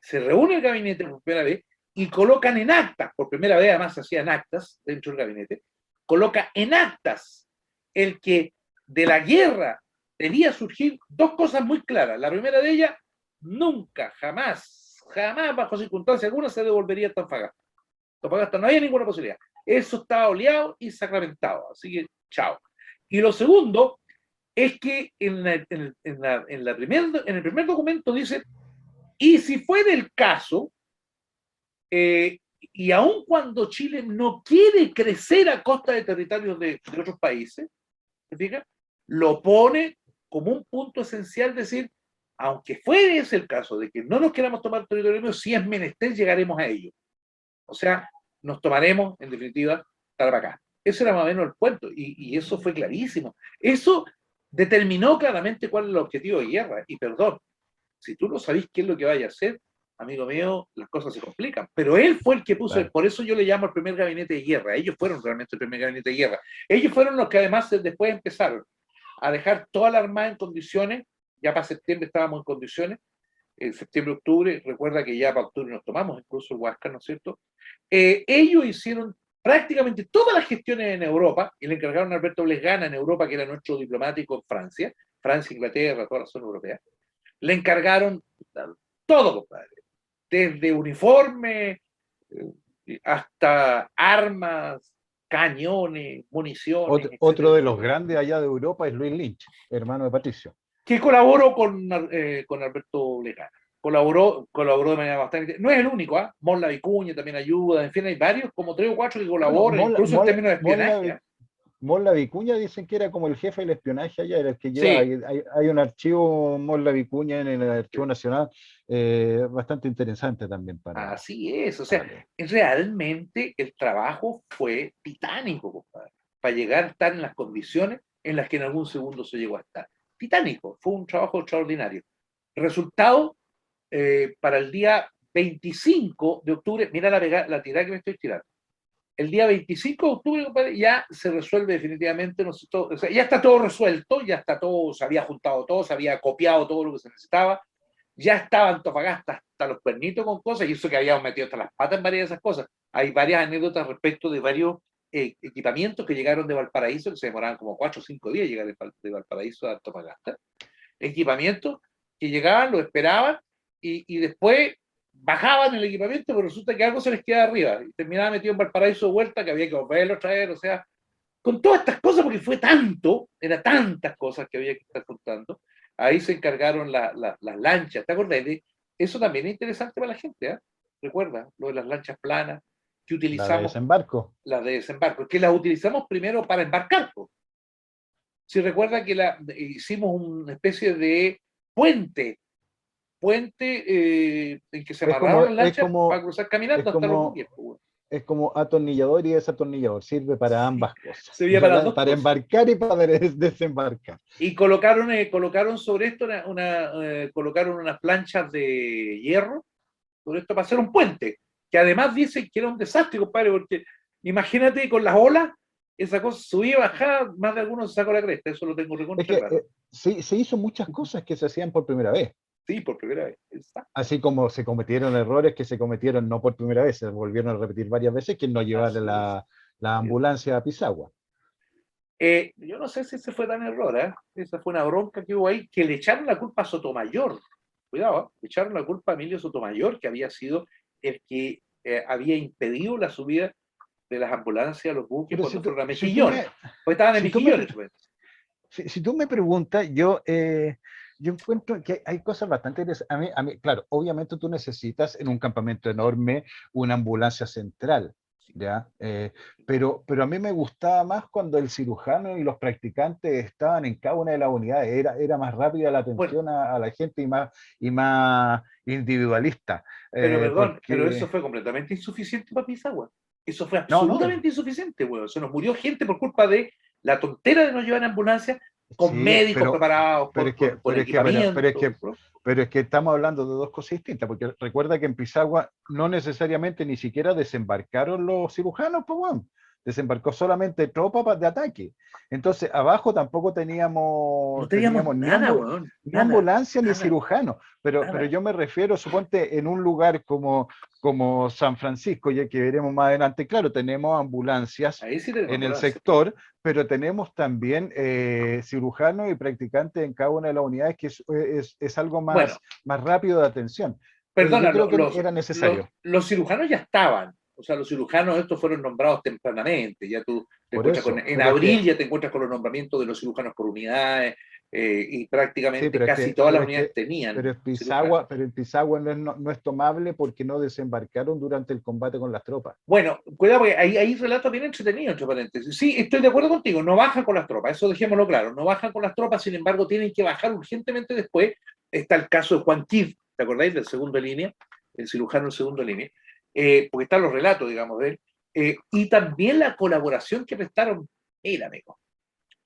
se reúne el gabinete por primera vez y colocan en actas, por primera vez además se hacían actas dentro del gabinete, coloca en actas el que de la guerra debía surgir dos cosas muy claras. La primera de ellas, nunca, jamás, jamás, bajo circunstancia alguna, se devolvería Antofagasta. Antofagasta no había ninguna posibilidad. Eso estaba oleado y sacramentado. Así que, chao. Y lo segundo es que en el primer documento dice, y si fuera el caso, y aun cuando Chile no quiere crecer a costa de territorios de otros países, ¿se fija? Lo pone como un punto esencial, decir, aunque fuera ese el caso de que no nos queramos tomar territorio, si es menester, llegaremos a ello. O sea, nos tomaremos, en definitiva, Tarapacá. Ese era más o menos el cuento, y eso fue clarísimo. Eso determinó claramente cuál es el objetivo de guerra. Y perdón, si tú no sabés qué es lo que vaya a hacer, amigo mío, las cosas se complican. Pero él fue el que puso, Claro. por eso yo le llamo el primer gabinete de guerra. Ellos fueron realmente el primer gabinete de guerra. Ellos fueron los que además después empezaron a dejar toda la armada en condiciones. Ya para septiembre estábamos en condiciones. En septiembre, octubre, recuerda que ya para octubre nos tomamos incluso el Huáscar, ¿no es cierto? Ellos hicieron prácticamente todas las gestiones en Europa y le encargaron a Alberto Blesgana en Europa, que era nuestro diplomático en Francia, Francia, Inglaterra, toda la zona europea. Le encargaron todo, compadre, desde uniforme hasta armas, cañones, municiones, etcétera, Otro de los etcétera, grandes allá de Europa es Luis Lynch, hermano de Patricio. que colaboró con Alberto Legana. Colaboró de manera bastante. No es el único, ¿ah? Molla Vicuña también ayuda, en fin, hay varios, como tres o cuatro que Bueno, colaboran, incluso en términos de espionaje. ¿Ah? Molla Vicuña dicen que era como el jefe del espionaje allá, era el que lleva, Sí, hay un archivo Molla Vicuña en el Archivo Nacional, bastante interesante también así es. O para sea, leer. realmente el trabajo fue titánico, compadre, para llegar a estar en las condiciones en las que en algún segundo se llegó a estar. Titánico, fue un trabajo extraordinario. Resultado, para el día 25 de octubre, mira la tirada que me estoy tirando. El día 25 de octubre, compadre, ya se resuelve definitivamente, no sé, todo, o sea, ya está todo resuelto, ya está todo, se había juntado todo, se había copiado todo lo que se necesitaba, ya estaba Antofagasta hasta los cuernitos con cosas, y eso que habíamos metido hasta las patas en varias de esas cosas. Hay varias anécdotas respecto de varios equipamientos que llegaron de Valparaíso, que se demoraban como 4 o 5 días llegar de Valparaíso a Antofagasta. Equipamientos que llegaban, lo esperaban, y después bajaban el equipamiento, pero resulta que algo se les queda arriba, y terminaba metido en Valparaíso de vuelta, que había que volverlo a traer, o sea, con todas estas cosas, porque fue tanto, era tantas cosas que había que estar contando, ahí se encargaron las lanchas, ¿te acuerdas? Eso también es interesante para la gente, ¿eh? Recuerda, lo de las lanchas planas, que La de utilizamos, desembarco. las de desembarco, que las utilizamos primero para embarcar. Si recuerda que hicimos una especie de puente, en que se Es como, amarraron las lanchas para cruzar es caminando hasta los como, buques. Pues. es como atornillador y desatornillador, sirve para Sí, ambas cosas, se veía para las dos para cosas. embarcar y para desembarcar. Y colocaron sobre esto colocaron unas planchas de hierro sobre esto para hacer un puente, que además dicen que era un desastre, compadre, porque imagínate con las olas, esa cosa subía y bajaba, más de algunos se sacó la cresta, eso lo tengo Es recontra que claro. sí, se hizo muchas cosas que se hacían por primera vez, Sí, por primera vez. Exacto. así como se cometieron errores que se cometieron no por primera vez, se volvieron a repetir varias veces, que no llevar Así es. la ambulancia a Pisagua. Yo no sé si ese fue tan error, ¿eh? Esa fue una bronca que hubo ahí, que le echaron la culpa a Sotomayor. Cuidado, ¿eh? Le echaron la culpa a Emilio Sotomayor, que había sido el que había impedido la subida de las ambulancias a los buques Pero cuando fueron a si tú Mejillones. Pues estaban en si tú me, Mejillones. si tú me preguntas, yo encuentro que hay cosas bastante interesantes. Claro, obviamente tú necesitas en un campamento enorme una ambulancia central, ¿ya? Pero a mí me gustaba más cuando el cirujano y los practicantes estaban en cada una de las unidades. Era más rápida la Bueno, atención a la gente y más individualista. pero perdón, pero eso Porque, fue completamente insuficiente para Pisagua. Eso fue no, no, absolutamente insuficiente, weón. Se nos murió gente por culpa de la tontera de no llevar ambulancia con sí, médicos preparados, por equipamiento. pero es que estamos hablando de dos cosas distintas, porque recuerda que en Pisagua no necesariamente ni siquiera desembarcaron los cirujanos, pues bueno, desembarcó solamente tropas de ataque. Entonces, abajo tampoco No teníamos teníamos nada, weón. ni Nada, ambulancia ni nada, cirujano, pero nada. yo me refiero, suponte, en un lugar como San Francisco, ya que veremos más adelante, claro, tenemos ambulancias Ahí sí tenemos en el ambulancia. sector, pero tenemos también cirujanos y practicantes en cada una de las unidades, que es algo Bueno, más rápido de atención. perdona, Yo creo que era necesario. los cirujanos ya estaban. O sea, los cirujanos estos fueron nombrados tempranamente. Ya tú te Por encuentras eso, en abril ya te encuentras con los nombramientos de los cirujanos por unidades, y sí, prácticamente casi todas las unidades tenían cirujanos. Pero en Pisagua no es tomable porque no desembarcaron durante el combate con las tropas. Bueno, cuidado, porque ahí relatos bien entretenidos, entre paréntesis. Sí, estoy de acuerdo contigo, no bajan con las tropas, eso dejémoslo claro, no bajan con las tropas, sin embargo, tienen que bajar urgentemente después. Está el caso de Juan Kid, ¿te acordáis? Del segundo línea, el cirujano del segundo línea, porque están los relatos, digamos, de él, y también la colaboración que prestaron, mira, amigo,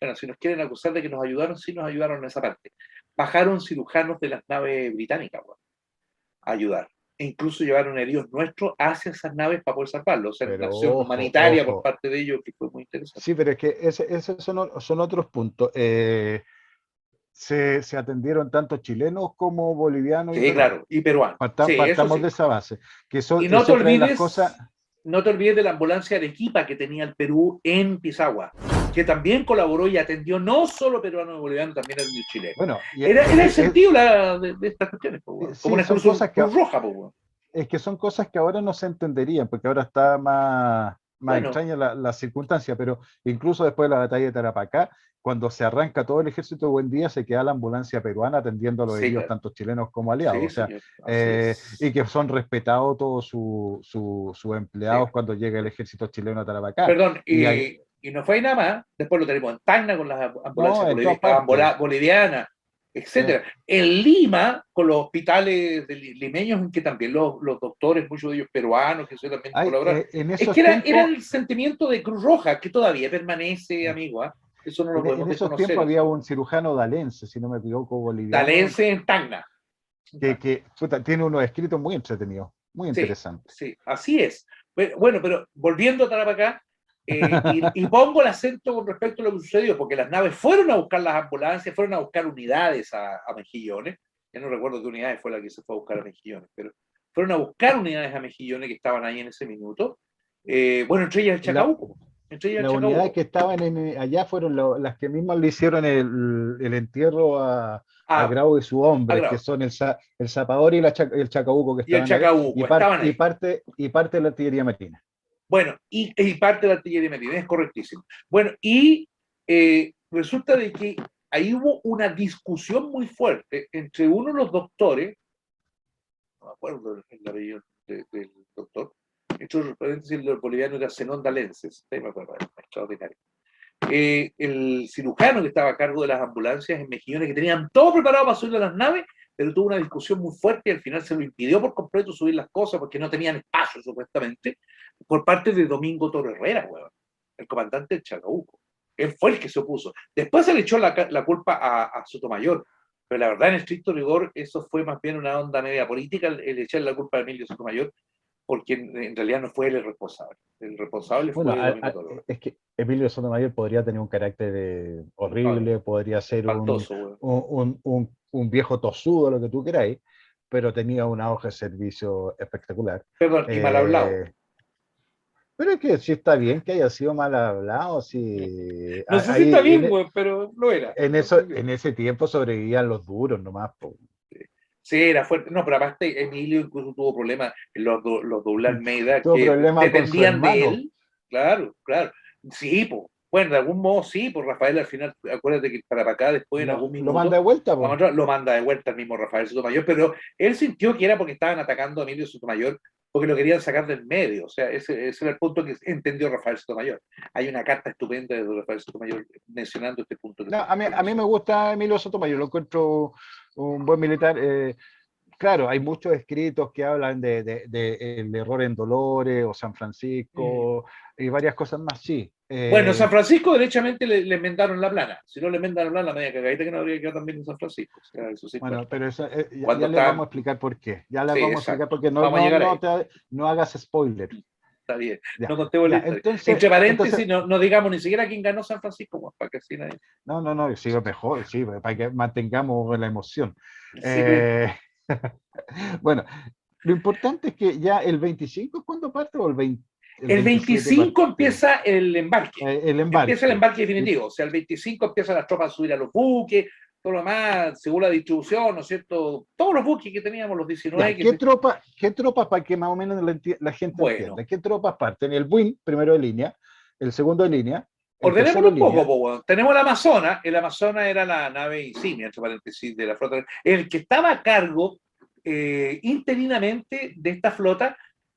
bueno, si nos quieren acusar de que nos ayudaron, sí nos ayudaron en esa parte. Bajaron cirujanos de las naves británicas, bueno, a ayudar. E incluso llevaron heridos nuestros hacia esas naves para poder salvarlos. O sea, una Pero acción ojo, humanitaria por ojo. parte de ellos que fue muy interesante. Sí, pero es que esos son otros puntos. Se atendieron tanto chilenos como bolivianos y Sí, peruanos. claro, y peruano. Sí, eso Partamos sí. de esa base, Y es otra de las cosas. no te olvides de la ambulancia de Arequipa que tenía el Perú en Pisagua, que también colaboró y atendió no solo peruanos y bolivianos, también atendió chilenos. Bueno, Era el sentido de estas cuestiones, po, bueno. Como sí, una son cruz, cosas que, cruz roja, po, bueno. es que son cosas que ahora no se entenderían, porque ahora está más Bueno, extraña la circunstancia, pero incluso después de la batalla de Tarapacá, cuando se arranca todo el ejército de Buen Día, se queda la ambulancia peruana atendiendo a los sí, heridos, claro. tanto chilenos como aliados, Sí, o sea, señor. Así y es. que son respetados todos sus Sí. empleados cuando llega el ejército chileno a Tarapacá. Perdón, Y hay, y no fue ahí nada más. Después lo tenemos en Tacna con las No, ambulancias en todas partes. bolivianas, Sí. etcétera. En Lima, con los hospitales limeños, en que también los doctores, muchos de ellos peruanos, que eso también Hay, colaboraron. en Es que esos era tiempos, el sentimiento de Cruz Roja, que todavía permanece, amigo, ¿ah? Eso no lo en podemos esos desconocer. tiempos Así. había un cirujano dalense, si no me equivoco, boliviano, Dalense en Tacna. que puta, tiene unos escritos muy entretenidos, muy Sí, interesantes. sí, así es. Bueno, pero volviendo a Tarapacá, y pongo el acento con respecto a lo que sucedió, porque las naves fueron a buscar las ambulancias, fueron a buscar unidades a Mejillones. Ya no recuerdo qué unidades fue la que se fue a buscar a Mejillones, pero fueron a buscar unidades a Mejillones que estaban ahí en ese minuto. Bueno, entre ellas el La, Chacabuco. Entre ellas el las unidades Chacabuco. que estaban allá fueron las que mismas le hicieron el entierro a Ah, Grau y su hombre, que agrado. son el Zapador y el Chacabuco que Y el estaban ahí, Chacabuco, estaban ahí. y parte de la artillería marina. Bueno, y parte de la artillería marina, es correctísimo. Bueno, resulta de que ahí hubo una discusión muy fuerte entre uno de los doctores, no me acuerdo el apellido del doctor, entre paréntesis, el boliviano era Zenón Dalenses, ahí me acuerdo, extraordinario. El cirujano que estaba a cargo de las ambulancias en Mejillones, que tenían todo preparado para subir a las naves, pero tuvo una discusión muy fuerte y al final se lo impidió por completo subir las cosas porque no tenían espacio, supuestamente, por parte de Domingo Toro Herrera, weón, el comandante del Chacabuco. Él fue el que se opuso. Después se le echó la culpa a Sotomayor, pero la verdad, en estricto rigor, eso fue más bien una onda media política, el echar la culpa a Emilio Sotomayor, porque en realidad no fue él el responsable. El responsable Bueno, fue Domingo Toro Herrera. es que Emilio Sotomayor podría tener un carácter No, horrible, podría ser espantoso, weón. un viejo tosudo, lo que tú queráis, pero tenía una hoja de servicio espectacular. Perdón, y mal hablado. Eh, pero es que sí está bien que haya sido mal hablado, sí, No sé si está ahí bien, güey, pero lo era. en ese tiempo sobrevivían los duros nomás, po. Sí, era fuerte. No, pero aparte, Emilio incluso tuvo problemas en los doble Almeida Tuvo que problemas con su dependían de hermano. él. Claro, claro. Sí, pues. Bueno, de algún modo sí, pues Rafael al final, acuérdate que para acá después en algún Lo manda minuto, de vuelta, po. lo manda de vuelta el mismo Rafael Sotomayor, pero él sintió que era porque estaban atacando a Emilio Sotomayor, porque lo querían sacar del medio. O sea, ese era el punto que entendió Rafael Sotomayor. Hay una carta estupenda de Rafael Sotomayor mencionando este punto que No, tú a mí me mencionas. gusta Emilio Sotomayor, lo encuentro un buen militar. Claro, hay muchos escritos que hablan de el error en Dolores o San Mm. Francisco y varias cosas más, sí. Bueno, San Francisco derechamente le enmendaron la plana. Si no le enmendan la plana, la media cagadita que no habría quedado también en San Francisco. O sea, eso sí es Bueno, verdad. pero eso, Cuando ya les vamos estaban. a explicar por qué. Ya les Sí, vamos a explicar exacto. por qué. Vamos a llegar ahí. No hagas spoiler. Está bien. Ya, No contemos la ya. historia. Entre Entonces, paréntesis, no digamos ni siquiera quién ganó San Francisco, pues, para que así nadie. no, sí, mejor, sí, para que mantengamos la emoción. El secreto. Eh, bueno, lo importante es que ya el 25 es cuando parte o el El 27 25 parte empieza el embarque. el Empieza el embarque. embarque definitivo. O sea, el 25 empiezan las tropas a subir a los buques, todo lo demás, según la distribución, ¿no es cierto? Todos los buques que teníamos, los Ya, 19, qué tropas para que más o menos la gente bueno, entienda? ¿Qué tropas parten? El Buin, primero de línea, el segundo de línea, el tercero ordenémoslo de un poco, línea. po. Tenemos el Amazonas era la nave insignia, entre paréntesis, de la flota. El que estaba a cargo interinamente de esta flota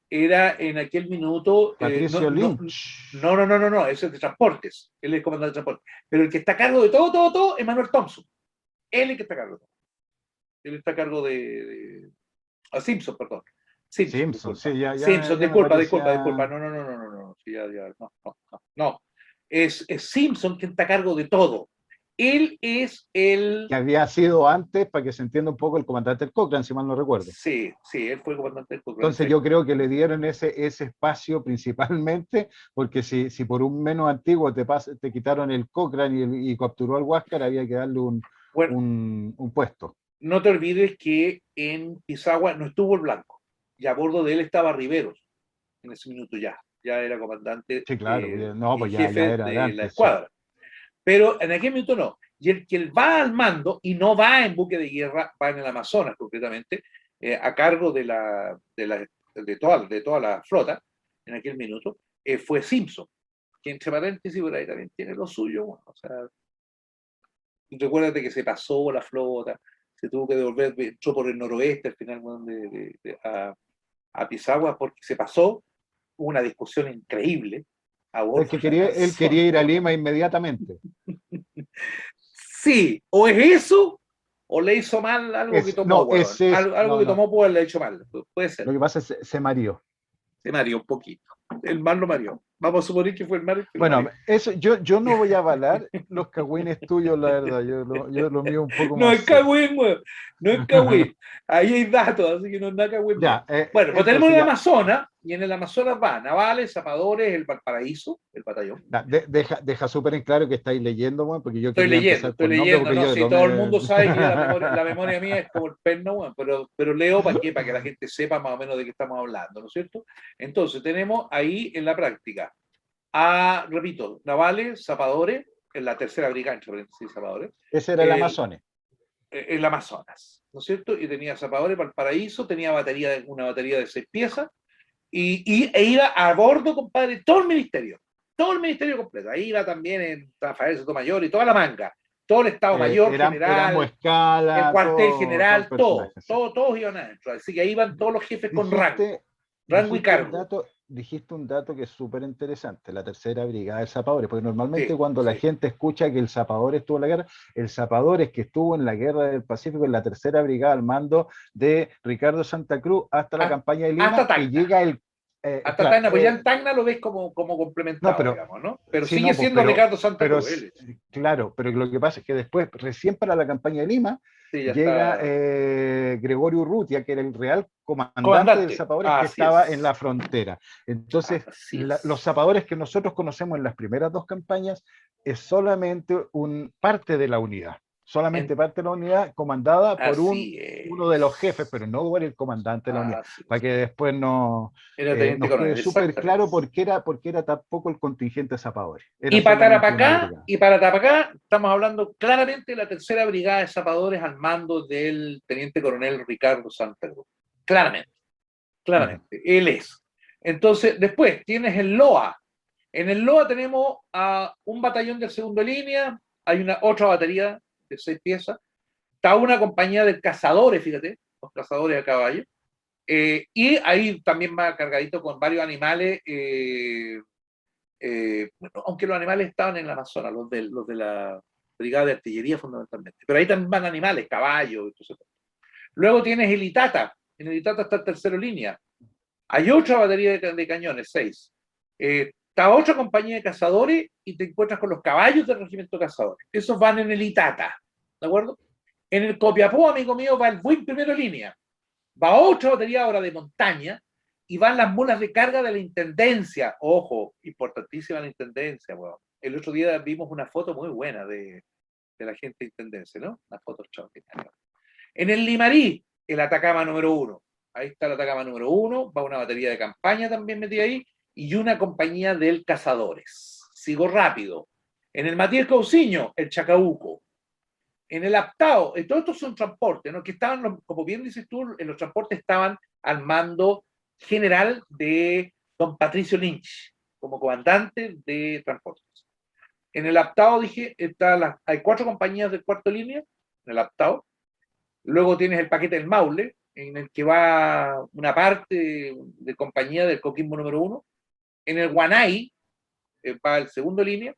era en aquel minuto, Patricio Lynch. no, ese es de transportes, él es el comandante de transportes, pero el que está a cargo de todo, es Manuel Thompson, él es el que está a cargo de todo, él está a cargo Simpson, perdón, Simpson, Simpson, disculpa, sí, Simpson, ya me disculpa, parecía no, sí, no, es Simpson quien está a cargo de todo, él es que había sido antes, para que se entienda un poco, el comandante del Cochrane, si mal no recuerdo. sí, él fue el comandante del Cochrane, Entonces yo creo que le dieron ese espacio principalmente, porque si por un menos antiguo te quitaron el Cochrane y capturó al Huáscar, había que darle bueno, un puesto. no te olvides que en Pisagua no estuvo el Blanco, y a bordo de él estaba Riveros, en ese minuto ya era comandante Sí, claro, no, y pues ya jefe era de de la antes, sí. escuadra. Pero en aquel minuto no. Y el que va al mando y no va en buque de guerra, va en el Amazonas concretamente, a cargo de toda la flota, en aquel minuto, fue Simpson, que entre paréntesis por ahí también tiene lo suyo. Bueno, o sea, recuérdate que se pasó la flota, se tuvo que devolver, entró por el noroeste al final bueno, a Pisagua porque se pasó, hubo una discusión increíble, Es que él quería ir a Lima inmediatamente. Sí, o es eso, o le hizo mal algo que tomó, No, weón. Algo que no. tomó puede haberle hecho mal. Puede ser. Lo que pasa es que se mareó. Se mareó un poquito. El mal lo mareó. Vamos a suponer que fue el mal que lo Bueno, mareó. eso, yo no voy a avalar los cagüines tuyos, la verdad. Yo lo mío un poco No más es serio. cagüín, weón. No es cagüín. Ahí hay datos, así que no es nada cagüín mío. Ya, Bueno, pues tenemos entonces el ya, Amazonas, y en el Amazonas va Navales, Zapadores, el Valparaíso, el batallón. deja súper en claro que estáis leyendo, bueno, porque yo quería empezar Estoy por nombre, leyendo, porque no, yo si lo todo el me... mundo sabe que la memoria mía es como el perno, bueno, pero leo para qué, para que la gente sepa más o menos de qué estamos hablando, ¿no es cierto? Entonces, tenemos ahí en la práctica repito, Navales, Zapadores, en la tercera brigada, entre paréntesis, Zapadores, Ese era el el, Amazonas. el Amazonas, ¿no es cierto? Y tenía Zapadores, Valparaíso, tenía una batería de 6 piezas, e iba a bordo, compadre, todo el ministerio completo. Ahí iba también en Rafael Sotomayor y toda la manga, todo el Estado Mayor, Era general, el Escala, cuartel todo el general, personaje. Sí. todos iban adentro. Así que ahí iban todos los jefes con Dijiste, rango y cargo. dijiste un dato que es súper interesante, la tercera brigada de Zapadores, porque normalmente Sí, cuando la sí. gente escucha que el Zapadores estuvo en la guerra, el Zapadores que estuvo en la guerra del Pacífico en la tercera brigada al mando de Ricardo Santa Cruz hasta la campaña de Hasta Lima, que Tacna. llega el... Hasta claro, Tacna, pues ya en Tacna lo ves como no, complementado, pero digamos, ¿no? Pero sí, sigue no, pues, siendo Ricardo Santa Cruz, él. claro, pero lo que pasa es que después, recién para la campaña de Lima, Sí, ya llega está. Gregorio Urrutia, que era el real comandante del Comandante. Zapadores que Así estaba en es. la frontera. Entonces, Así los es. Zapadores que nosotros conocemos en las primeras dos campañas es solamente parte de la unidad, En- solamente parte de la unidad comandada por así uno de los jefes, es. pero no por el comandante de la unidad, Así para es. que después no, Era teniente nos quede coronel, súper exactamente. claro por qué era tampoco el contingente Zapadores, era Y para solamente una Tarapacá, brigada. y para Tarapacá, estamos hablando claramente de la tercera brigada de zapadores al mando del teniente coronel Ricardo Santa Cruz. Claramente, Ujú. claramente. Él es. Entonces, después tienes el LOA. En el LOA tenemos a un batallón de segunda línea, hay una otra batería de 6 piezas, está una compañía de cazadores, fíjate, los cazadores a caballo, y ahí también va cargadito con varios animales, bueno, aunque los animales estaban en la Amazonas, los de la brigada de artillería fundamentalmente, pero ahí también van animales, caballos, entonces. Luego tienes el Itata, en el Itata está el tercero línea, hay otra batería de cañones, 6. Está otra compañía de cazadores y te encuentras con los caballos del regimiento de cazadores. Esos van en el Itata, ¿de acuerdo? En el Copiapó, amigo mío, va el buen primero línea. Va otra batería ahora de montaña y van las mulas de carga de la intendencia. Ojo, importantísima la intendencia, weón. El otro día vimos una foto muy buena de la gente de intendencia, ¿no? Una foto extraordinaria. En el Limarí, el Atacama número 1. Ahí está el Atacama número 1, va una batería de campaña también metida ahí, y una compañía de cazadores. Sigo rápido. En el Matías Cousiño, el Chacabuco. En el Aptao, todos estos son transportes, ¿no? Que estaban, como bien dices tú, en los transportes estaban al mando general de don Patricio Lynch, como comandante de transportes. En el Aptao, dije, hay 4 compañías de cuarto línea, en el Aptao. Luego tienes el paquete del Maule, en el que va una parte de compañía del Coquimbo número 1. En el Guanay va el segundo línea,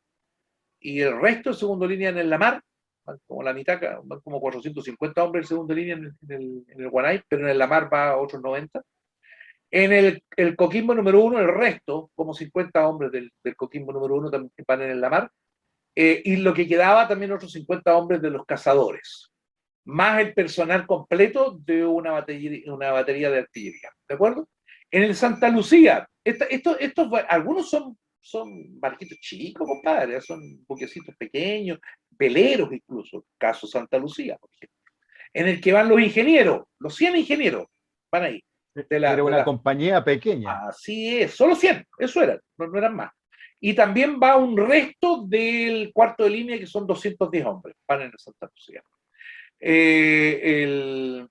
y el resto de segundo línea en el Lamar, van como la mitad, van como 450 hombres en segunda línea en el Guanay, pero en el Lamar va otros 90. En el Coquimbo número 1, el resto, como 50 hombres del Coquimbo número 1 también van en el Lamar, y lo que quedaba también otros 50 hombres de los cazadores, más el personal completo de una batería de artillería, ¿de acuerdo? En el Santa Lucía, algunos son barquitos chicos, compadre, son buquecitos pequeños, veleros incluso, caso Santa Lucía, por ejemplo, en el que van los ingenieros, los 100 ingenieros, van ahí. Era una compañía pequeña. Así es, solo 100, eso eran, no eran más. Y también va un resto del cuarto de línea, que son 210 hombres, van en el Santa Lucía. Entre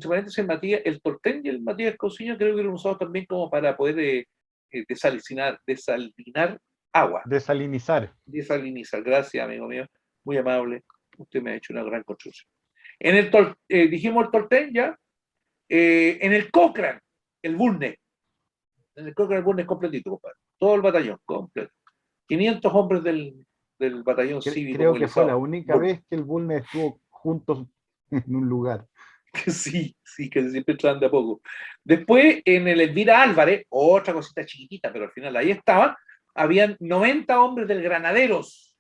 paréntesis, el Tortén y el Matías Cousiño creo que lo han usado también como para poder desalinar agua. Desalinizar. Desalinizar. Gracias, amigo mío. Muy amable. Usted me ha hecho una gran construcción. Dijimos el Tortén ya. En el Cochrane, el Bulnes. En el Cochrane, el Bulnes completito, compadre. todo el batallón, completo. 500 hombres del batallón cívico Creo que fue la movilizado. única vez que el Bulnes estuvo juntos en un lugar. Sí, sí, que siempre entran de a poco. Después, en el Elvira Álvarez, otra cosita chiquitita, pero al final ahí estaban, habían 90 hombres del Granaderos.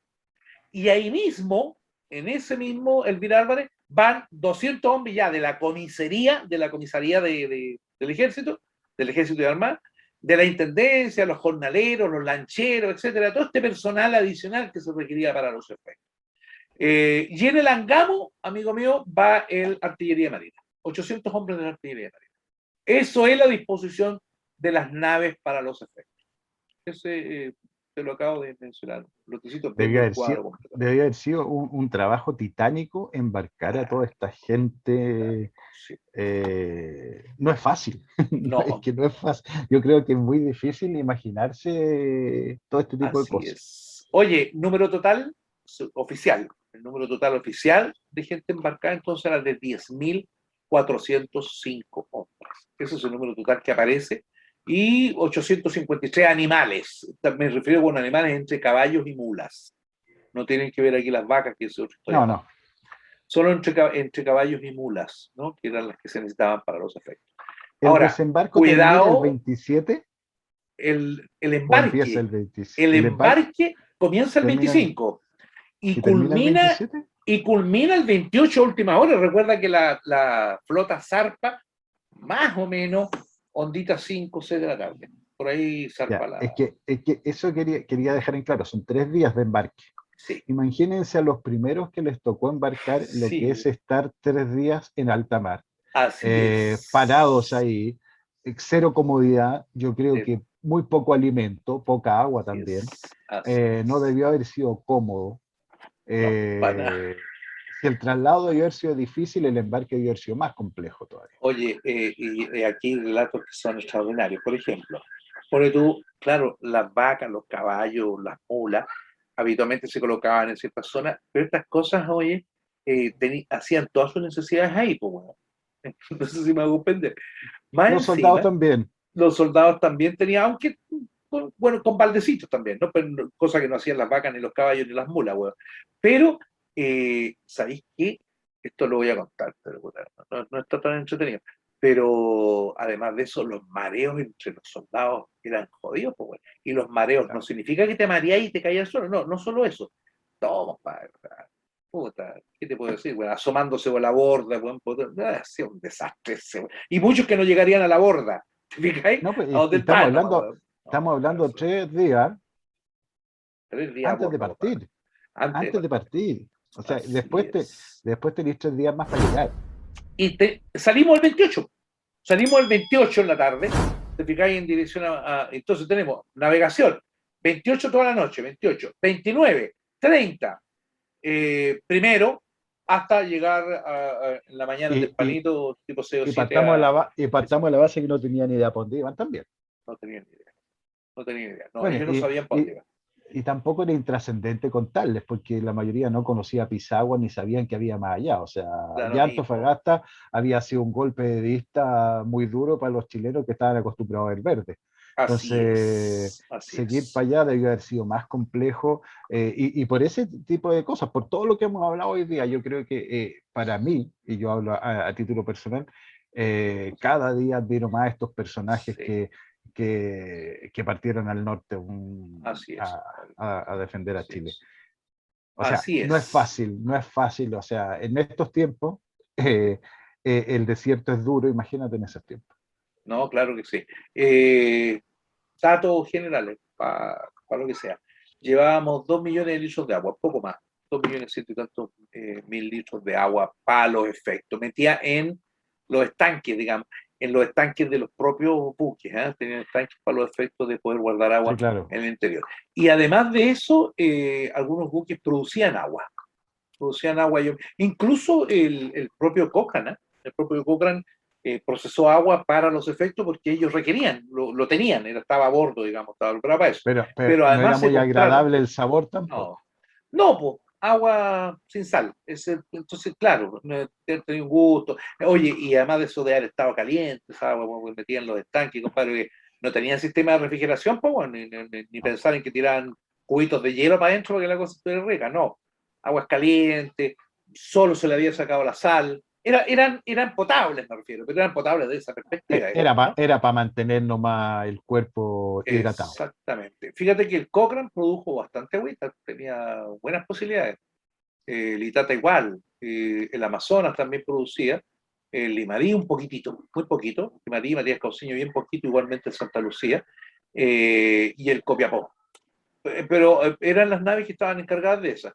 Y ahí mismo, en ese mismo Elvira Álvarez, van 200 hombres ya de la comisaría del ejército de armas, de la intendencia, los jornaleros, los lancheros, etcétera, todo este personal adicional que se requería para los efectos. Y en el Angamo, amigo mío, va el Artillería Marina. 800 hombres de la Artillería Marina. Eso es la disposición de las naves para los efectos. Ese te lo acabo de mencionar. Lo necesito ver el cuadro completo. Debió haber sido un trabajo titánico embarcar a toda esta gente. Sí. No es fácil. Es No, que no es fácil. Yo creo que es muy difícil imaginarse todo este tipo de así cosas. es. Oye, número total oficial. El número total oficial de gente embarcada entonces era de 10.405 hombres. Ese es el número total que aparece. Y 853 animales. Me refiero con animales entre caballos y mulas. No tienen que ver aquí las vacas, que es otra historia No, más. no. Solo entre caballos y mulas, ¿no? Que eran las que se necesitaban para los efectos. ¿El Ahora, desembarco termina el cuidado, 27 el o empieza embarque. el 27? El ¿El embarque embarque comienza el termina 25 y y termina el culmina, 27? y culmina el 28 última hora. Recuerda que la flota zarpa más o menos ondita 5 o 6 de la tarde. Por ahí zarpa Ya, la... es que eso quería dejar en claro, son 3 días de embarque. Sí, Imagínense a los primeros que les tocó embarcar lo que es sí, estar 3 días en alta mar, así parados es. ahí, cero comodidad, yo creo que muy poco alimento, poca agua Así también, es. Así no es. debió haber sido cómodo. No, para nada. Si el traslado debió haber sido difícil, el embarque debió haber sido más complejo todavía. Oye, y aquí hay relatos que son extraordinarios. Por ejemplo, pone tú, claro, las vacas, los caballos, las mulas, habitualmente se colocaban en ciertas zonas, pero estas cosas, oye, hacían todas sus necesidades ahí, pues bueno. No sé si me hago entender. Más Los soldados encima, también. los soldados también tenían, aunque, bueno, con baldecitos también, ¿no? Pero, cosa que no hacían las vacas, ni los caballos, ni las mulas, weón. Pero, ¿sabéis qué? Esto lo voy a contar, pero no está tan entretenido. Pero además de eso, los mareos entre los soldados eran jodidos, pues, weón. Y los mareos no Claro. significa que te mareáis y te caías al suelo, no, no solo eso. Toma, padre, puta, ¿qué te puedo decir? Bueno, asomándose por la borda, buen hacía un desastre ese, weón. Y muchos que no llegarían a la borda, ¿te fijáis? No, pues, A donde y el estamos pan nomás, hablando, weón. estamos No, hablando eso, 3 días 3 días a antes de bordo, compadre. partir, Antes de antes de partir. partir. O sea, Así es. después tenéis 3 días más para llegar. Y salimos el 28. Salimos el 28 en la tarde. Te fijáis en dirección entonces tenemos navegación. 28 toda la noche, 28. 29, 30. Primero, hasta llegar en la mañana Y, y, tempranito, tipo 6 o y 7 partamos de a... y partamos de la base que no tenía ni idea por dónde iban también. No tenían ni idea. No tenían idea. No, Bueno, ellos no sabían para dónde iban. y tampoco era intrascendente contarles, porque la mayoría no conocía Pisagua ni sabían que había más allá. O sea, Da lo ya mismo. Antofagasta había sido un golpe de vista muy duro para los chilenos que estaban acostumbrados a ver verde. Así Entonces, es. Así seguir es. para allá debió haber sido más complejo, y por ese tipo de cosas, por todo lo que hemos hablado hoy día, yo creo que para mí, y yo hablo a título personal, cada día admiro más a estos personajes Sí. que partieron al norte Así es, compadre. a defender a Así Chile. es. O sea, Así no es es. fácil, no es fácil. O sea, en estos tiempos, el desierto es duro, imagínate en esos tiempos. No, claro que sí. Datos generales, para lo que sea. Llevábamos 2 millones de litros de agua, poco más. 2 millones ciento y tantos mil litros de agua para los efectos. Metía en los estanques, digamos, en los estanques de los propios buques. Tenían estanques para los efectos de poder guardar Sí, agua claro. en el interior. Y además de eso, algunos buques producían agua. Producían agua. Incluso el propio Cochrane, el propio Cochrane procesó agua para los efectos porque ellos requerían, lo tenían, estaba a bordo, digamos, estaba preparado para eso. Pero Pero no era además se muy compraron, agradable el sabor tampoco. no, no, pues, agua sin sal. Entonces, claro, no tenía un gusto. Oye, y además de eso de haber estado caliente, esa agua pues, metían en los estanques, compadre, no tenían sistema de refrigeración, pues, bueno, ni pensar en que tiraran cubitos de hielo para adentro para que la cosa estuviera rica, no. Aguas calientes, solo se le había sacado la sal. Eran potables, me refiero, pero eran potables de esa perspectiva, digamos, ¿no? Era para mantener nomás el cuerpo hidratado. Exactamente. Fíjate que el Cochrane produjo bastante agüita, tenía buenas posibilidades. El Itata igual, el Amazonas también producía, el Limarí un poquitito, muy poquito, Limarí, Matías Cauciño bien poquito, igualmente el Santa Lucía, y el Copiapó. Pero eran las naves que estaban encargadas de esas.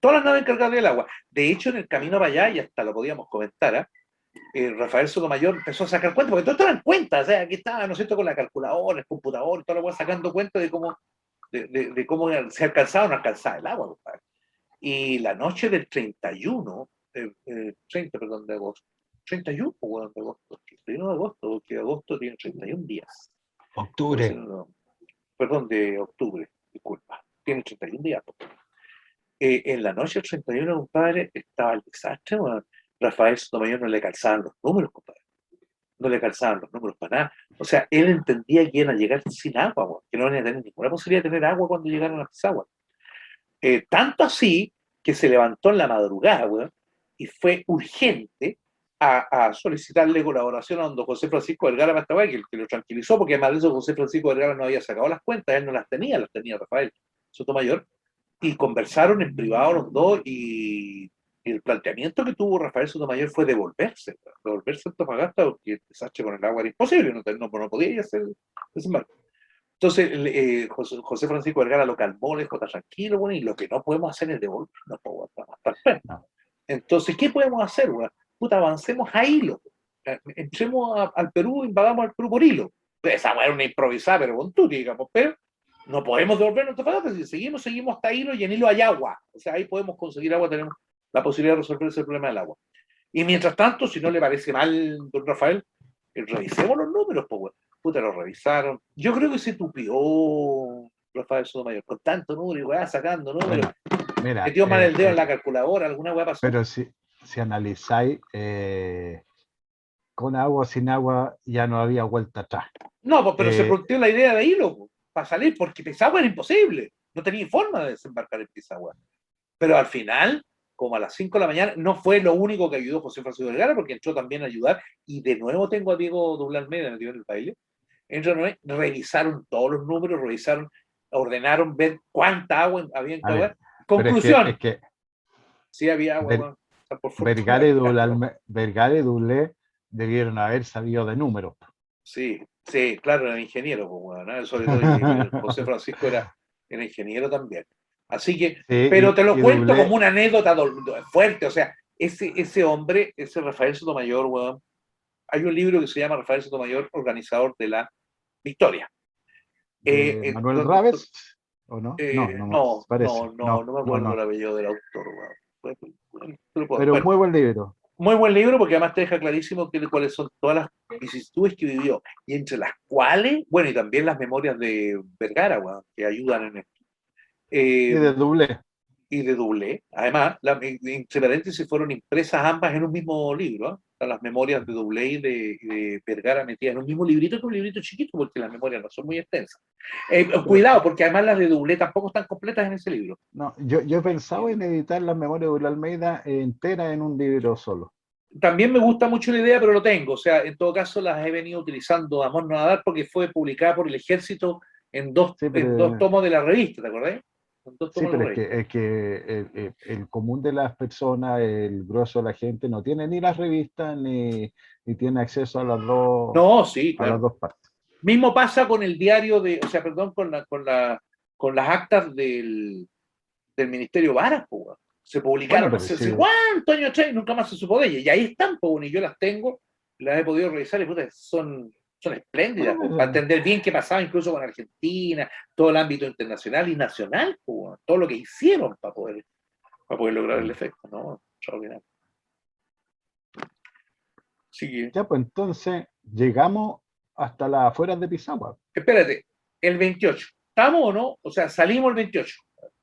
Todas las naves encargadas del agua. De hecho, en el camino para allá, y hasta lo podíamos comentar, Rafael Sotomayor empezó a sacar cuentas, porque todo esto eran cuentas, o sea, aquí estaba, ¿no es cierto?, con la calculadora, el computador, todo lo que sacando cuentas de cómo se alcanzaba o no alcanzaba el agua, compadre. Y la noche del 31, 30, perdón, de agosto, 31 bueno, de agosto, 31 de agosto, porque agosto tiene 31 días. Entonces, Octubre. no, perdón, de octubre, disculpa, tiene 31 días. En la noche del 31, compadre, estaba el desastre, bueno. Rafael Sotomayor no le calzaban los números, compadre. No le calzaban los números para nada. O sea, él entendía que iban a llegar sin agua, bueno, que no iban a tener ninguna posibilidad de tener agua cuando llegaran a Pisagua. Tanto así que se levantó en la madrugada, weón, y fue urgente a solicitarle colaboración a don José Francisco Vergara Pastabay, que lo tranquilizó, porque además de eso José Francisco Vergara no había sacado las cuentas, él no las tenía Rafael Sotomayor, y conversaron en privado los dos, y el planteamiento que tuvo Rafael Sotomayor fue devolverse a Antofagasta, porque el desastre con el agua era imposible, no podía hacer desembarco. Entonces, José Francisco Vergara lo calmó, le dijo, está tranquilo, bueno, y lo que no podemos hacer es devolvernos, po, weón. No. Entonces, ¿qué podemos hacer, weón? Puta, avancemos a hilo. Entremos al Perú, invadamos al Perú por hilo. Esa weón era una improvisada, pero con tú, digamos, pero no podemos devolvernos a Antofagasta. Si seguimos hasta hilo y en hilo hay agua. O sea, ahí podemos conseguir agua, tenemos la posibilidad de resolver ese problema del agua. Y mientras tanto, si no le parece mal, don Rafael, revisemos los números, pues, puta, lo revisaron. Yo creo que se tupió Rafael Sotomayor con tanto número y weá, sacando números. Bueno, mira, Metió mal el dedo en la calculadora, alguna weá pasó. pero si analizáis, con agua o sin agua ya no había vuelta atrás. No, pues, pero se Eh, planteó la idea de hilo para salir, porque Pisagua era imposible. No tenía forma de desembarcar en Pisagua. Pero al final, como a las 5 de la mañana, no fue lo único que ayudó José Francisco Vergara, porque entró también a ayudar. Y de nuevo tengo a Diego Doblán Media metido en el baile. Revisaron todos los números, ordenaron ver cuánta agua había en a cada ver, lugar. pero Conclusión, es que sí había agua, Ver, bueno, por Vergara fortuna. Y Dulé debieron haber sabido de números. Sí, sí, claro, era ingeniero, pues, bueno, ¿no? Sobre todo José Francisco era ingeniero también. Así que, pero Sí, te lo y cuento como Dulé, una anécdota fuerte, o sea, ese hombre, ese Rafael Sotomayor, bueno, hay un libro que se llama Rafael Sotomayor, organizador de la Victoria. de Manuel Raves, ¿o no? No, no me No, parece. no me No, acuerdo el no. apellido del autor. Pero Bueno, muy buen libro. muy buen libro porque además te deja clarísimo cuáles son todas las vicisitudes que vivió y entre las cuales, bueno, y también las memorias de Vergara, bueno, que ayudan en esto. Y Eh, de Dulé. y de Doblé. Además, entre paréntesis fueron impresas ambas en un mismo libro. Las memorias de Doblé y de Vergara metidas en un mismo librito, que es un librito chiquito, porque las memorias no son muy extensas. Pero, Cuidado, porque además las de Doblé tampoco están completas en ese libro. no, yo he pensado en editar las memorias de Dulé Almeida enteras en un libro solo. También me gusta mucho la idea, pero lo tengo. O sea, en todo caso las he venido utilizando a amor no a dar porque fue publicada por el ejército Sí, en dos tomos de la revista, ¿te acordás? En dos sí, tomos de pero la revista. es que el común de las personas, el grosso de la gente, no tiene ni las revistas ni tiene acceso No, sí, a las claro. dos partes. Mismo pasa con el diario o sea, perdón, con las actas del Ministerio Varas, po. Se Bueno, publicaron pero hace sí, cuántos años atrás y nunca más se supo de ellas. Y ahí están, po, y yo las tengo, las he podido revisar y puta, son espléndidas, po, para entender bien qué pasaba incluso con Argentina, todo el ámbito internacional y nacional, po, todo lo que hicieron para poder lograr el efecto, ¿no? Extraordinario. Sí, ya, pues entonces llegamos hasta las afueras de Pisagua. espérate, el 28. ¿Estamos o no? O sea, salimos el 28.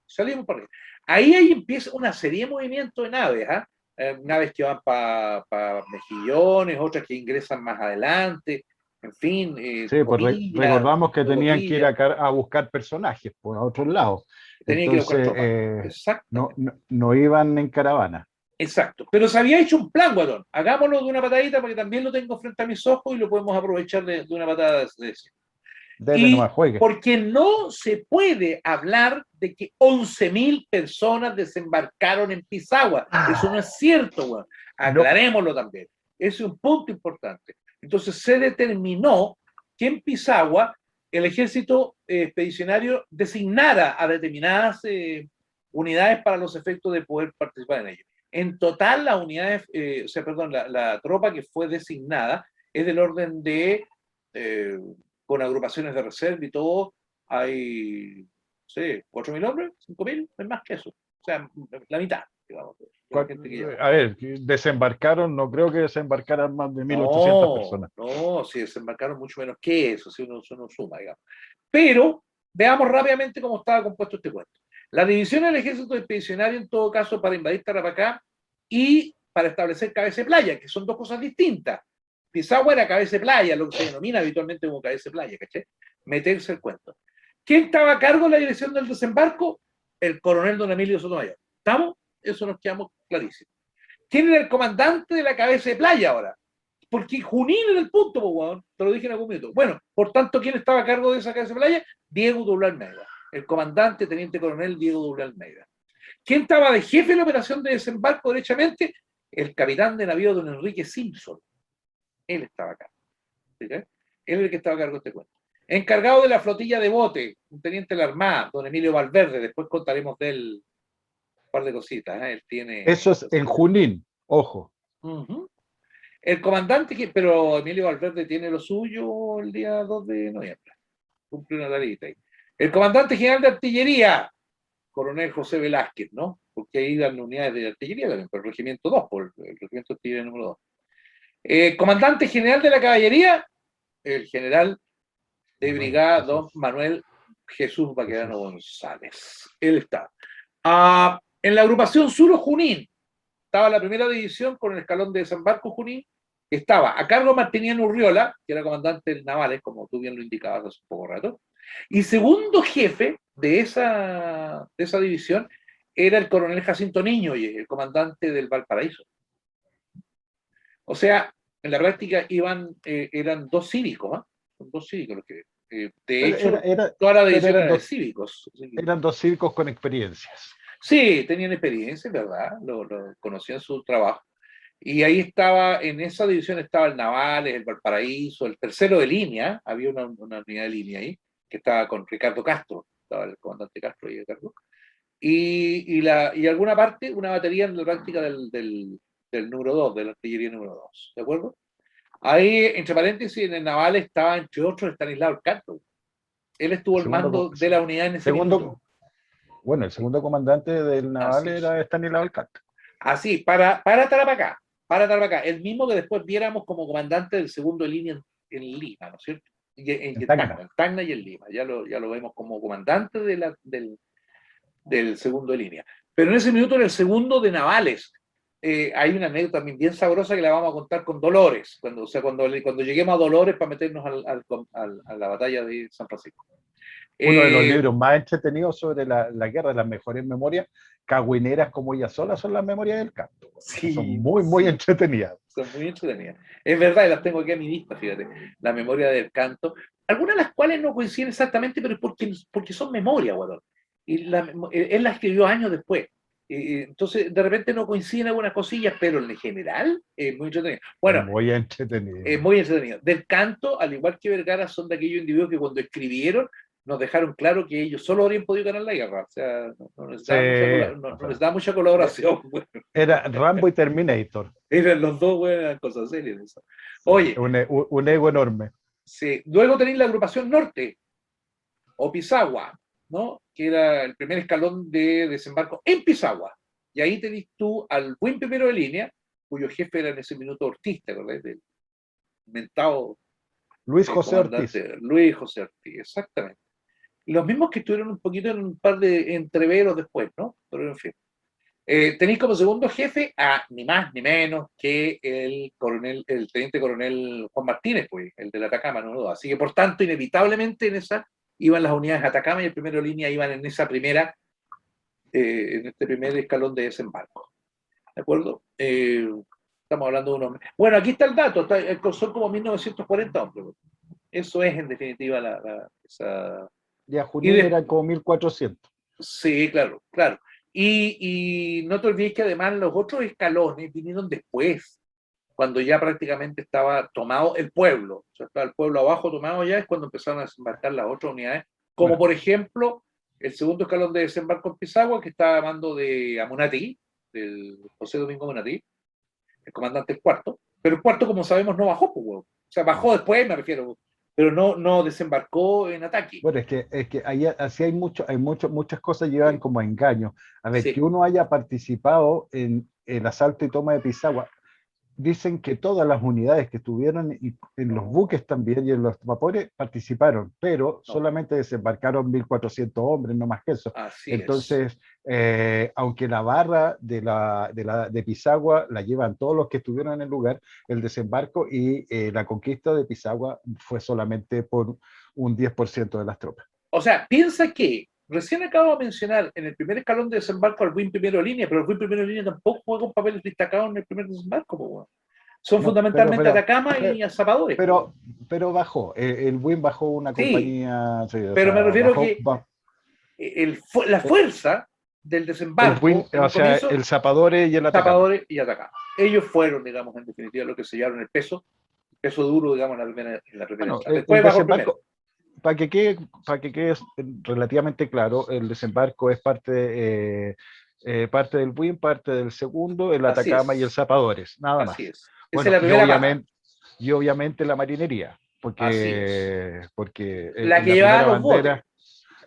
Salimos por ahí. Ahí empieza una serie de movimientos de naves, ¿ah? naves que van para Mejillones, otras que ingresan más adelante, en fin, Sí, pues Tocopilla, recordamos que tenían que ir Tocopilla, a buscar personajes por a otros lados. tenían que ir a buscar Entonces, tropas. no, Exactamente. no, no iban en caravana. Exacto. Pero se había hecho un plan, Guatón. Hagámoslo de una patadita porque también lo tengo frente a mis ojos y lo podemos aprovechar de una patada de eso. Dele Y nomás, juegue. porque no se puede hablar de que 11.000 personas desembarcaron en Pisagua. Eso no Ah, es cierto, weón. no, Aclarémoslo también. Ese es un punto importante. Entonces se determinó que en Pisagua el ejército expedicionario designara a determinadas unidades para los efectos de poder participar en ello. En total, las unidades, o sea, perdón, la tropa que fue designada es del orden de con agrupaciones de reserva y todo, hay, no sé, 4.000 hombres, 5.000, es más que eso. O sea, la mitad, digamos, de la gente que lleva. a ver, desembarcaron, no creo que desembarcaran más de 1.800 No, personas. no, si desembarcaron mucho menos que eso, si uno suma, digamos. Pero veamos rápidamente cómo estaba compuesto este cuento. La división del ejército expedicionario, en todo caso, para invadir Tarapacá y para establecer cabeza de playa, que son dos cosas distintas. Pisagua era cabeza de playa, lo que se denomina habitualmente como cabeza de playa, ¿caché? Meterse el cuento. ¿Quién estaba a cargo de la dirección del desembarco? El coronel don Emilio Sotomayor. ¿Estamos? Eso nos quedamos clarísimos. ¿Quién era el comandante de la cabeza de playa ahora? Porque Junín era el punto, po, te lo dije en algún minuto. Bueno, por tanto, ¿quién estaba a cargo de esa cabeza de playa? Diego Doble Almeida, el comandante, teniente coronel Diego Doble Almeida. ¿Quién estaba de jefe de la operación de desembarco derechamente? El capitán de navío don Enrique Simpson. Él estaba acá. ¿Sí? Él es el que estaba a cargo de este cuento. Encargado de la flotilla de bote, un teniente de la Armada, don Emilio Valverde, después contaremos de él un par de cositas. Él tiene Eso es en Junín, ojo. uh-huh. El comandante, pero Emilio Valverde tiene lo suyo el día 2 de noviembre. Cumple una tarita ahí. El comandante general de artillería, coronel José Velázquez, ¿no? Porque ahí dan unidades de artillería también, pero el regimiento 2, por el regimiento de artillería número 2. Comandante general de la caballería, el general de Manuel brigada, don Jesús. Manuel Jesús Baquedano Jesús. González. Él está. En la agrupación Sur Junín, estaba la primera división con el escalón de desembarco Junín, que estaba a cargo de Martiniano Urriola, que era comandante del Navales, como tú bien lo indicabas hace un poco rato, y segundo jefe de esa división era el coronel Jacinto Niño, el comandante del Valparaíso. O sea, en la práctica eran dos cívicos, ¿eh? Son dos cívicos los que, de Pero, hecho, toda la pero división era de cívicos. eran dos circos con experiencias. Sí, tenían experiencia, ¿verdad? Conocían su trabajo. Y ahí estaba, en esa división estaba el Navales, el Valparaíso, el tercero de línea, había una unidad de línea ahí, que estaba con Ricardo Castro, estaba el comandante Castro ahí de cargo, y alguna parte, una batería en la práctica del número 2, de la artillería número 2, ¿de acuerdo? Ahí, entre paréntesis, en el Naval estaba, entre otros, Estanislao Castro. Él estuvo El al mando de la unidad en ese minuto. segundo, bueno, el segundo comandante del naval Así es. era Estanislao Alcántara. Así, para Tarapacá, para Tarapacá, el mismo que después viéramos como comandante del segundo de línea en Lima, ¿no es cierto? En Tacna. En Tacna y en Lima, ya lo vemos como comandante del segundo de línea. Pero en ese minuto era el segundo de navales. Hay una anécdota también bien sabrosa que la vamos a contar con Dolores, cuando lleguemos a Dolores para meternos a la batalla de San Francisco. Uno de los Eh, libros más entretenidos sobre la guerra, las mejores memorias, cagüineras como ellas solas, son las memorias del canto. Son sí, muy, muy sí, entretenidas. son muy entretenidas. Es verdad, y las tengo aquí a mi vista, fíjate, la memoria del canto, algunas de las cuales no coinciden exactamente, pero es porque son memoria, bueno. Y él la escribió años después. Entonces, de repente no coinciden algunas cosillas, pero en general es muy entretenido. Es Bueno, muy entretenido. es muy entretenido. Del canto, al igual que Vergara, son de aquellos individuos que cuando escribieron nos dejaron claro que ellos solo habrían podido ganar la guerra. O sea, no Sí, necesitaban mucha, o no sea, necesitaban mucha colaboración. Bueno, era Rambo y Terminator. eran los dos buenas cosas serias. Eso. Sí, Oye, un ego enorme. sí, luego tenéis la agrupación norte, o Pisagua, ¿no? Que era el primer escalón de desembarco en Pisagua. Y ahí tenéis tú al buen primero de línea, cuyo jefe era en ese minuto Ortiz, ¿verdad? Del mentado Luis José Ortiz. comandante Luis José Ortiz, exactamente. Los mismos que estuvieron un poquito en un par de entreveros después, ¿no? Pero en fin. Tenéis como segundo jefe a ni más ni menos que el teniente coronel Juan Martínez, pues, el de la Atacama, ¿no? Así que, por tanto, inevitablemente en esa iban las unidades Atacama y el primero línea iban en esa primera, en este primer escalón de desembarco. ¿De acuerdo? Estamos hablando de unos... Bueno, aquí está el dato, son como 1940 hombres. Eso es, en definitiva, esa... Ya Y Junín era como 1400. sí, claro, claro. Y no te olvides que además los otros escalones vinieron después, cuando ya prácticamente estaba tomado el pueblo. O sea, estaba el pueblo abajo tomado ya, es cuando empezaron a desembarcar las otras unidades, como Bueno, por ejemplo el segundo escalón de desembarco en Pisagua, que estaba a mando de Amunati, del José Domingo Amunati, el comandante del cuarto, pero el cuarto, como sabemos, no bajó, pues, o sea, bajó no. después, me refiero, pero no desembarcó en ataque. Bueno, es que ahí así muchas cosas llevan Sí, como a engaño. A ver, que sí, uno haya participado en el asalto y toma de Pisagua, dicen que todas las unidades que estuvieron en los no, buques también y en los vapores participaron, pero no, solamente desembarcaron 1400 hombres, no más que eso. así es. Entonces, aunque la barra de Pisagua la llevan todos los que estuvieron en el lugar, el desembarco y la conquista de Pisagua fue solamente por un 10% de las tropas. O sea, piensa que recién acabo de mencionar en el primer escalón de desembarco al Buin primero de línea, pero el Buin primero de línea tampoco juega un papel destacado en el primer desembarco, pues, bueno. Son No, fundamentalmente Atacama pero, y Azapadores, pues, bueno. pero bajó, el WIN bajó una Sí, compañía, sí, o pero me sea, refiero que la eh, fuerza del el WIN, desembarco en o un sea, comienzo, el Zapadores y el Atacama. Zapadores y Atacama. Ellos fueron, digamos, en definitiva, lo que sellaron el peso duro, digamos, en la primera Bueno, entrada. el Después bajó el primero. desembarco, para que quede relativamente claro, el desembarco es parte del WIN, parte del segundo, el Así Atacama y el es, Zapadores, nada así más. es. Esa es Bueno, la primera pata. y obviamente la marinería, Así es. porque La que la llevaba primera los botes. bandera,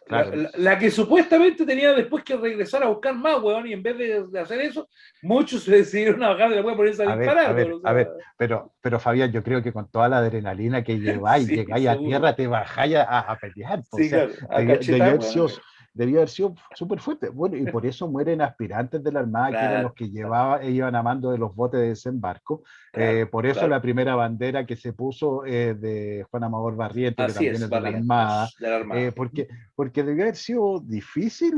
claro. La que supuestamente tenía después que regresar a buscar más, weón, y en vez de hacer eso, muchos se decidieron a bajar de la weón ponerse a A ver, a disparar, weón, ver, o a sea, ver, pero Fabián, yo creo que con toda la adrenalina que lleváis, sí, llegáis a seguro. tierra, te bajáis a pelear, o Sí, sea, claro, a debió cachetar, haber weón. sido, debió haber sido súper fuerte. Bueno, y por eso mueren aspirantes de la Armada, que eran Claro, los que claro, iban a mando de los botes de desembarco. claro, Por eso claro. la primera bandera que se puso de Juan Amador Barriento, que Así también es, es de la Armada, Barrientos, de la Armada. porque debió haber sido difícil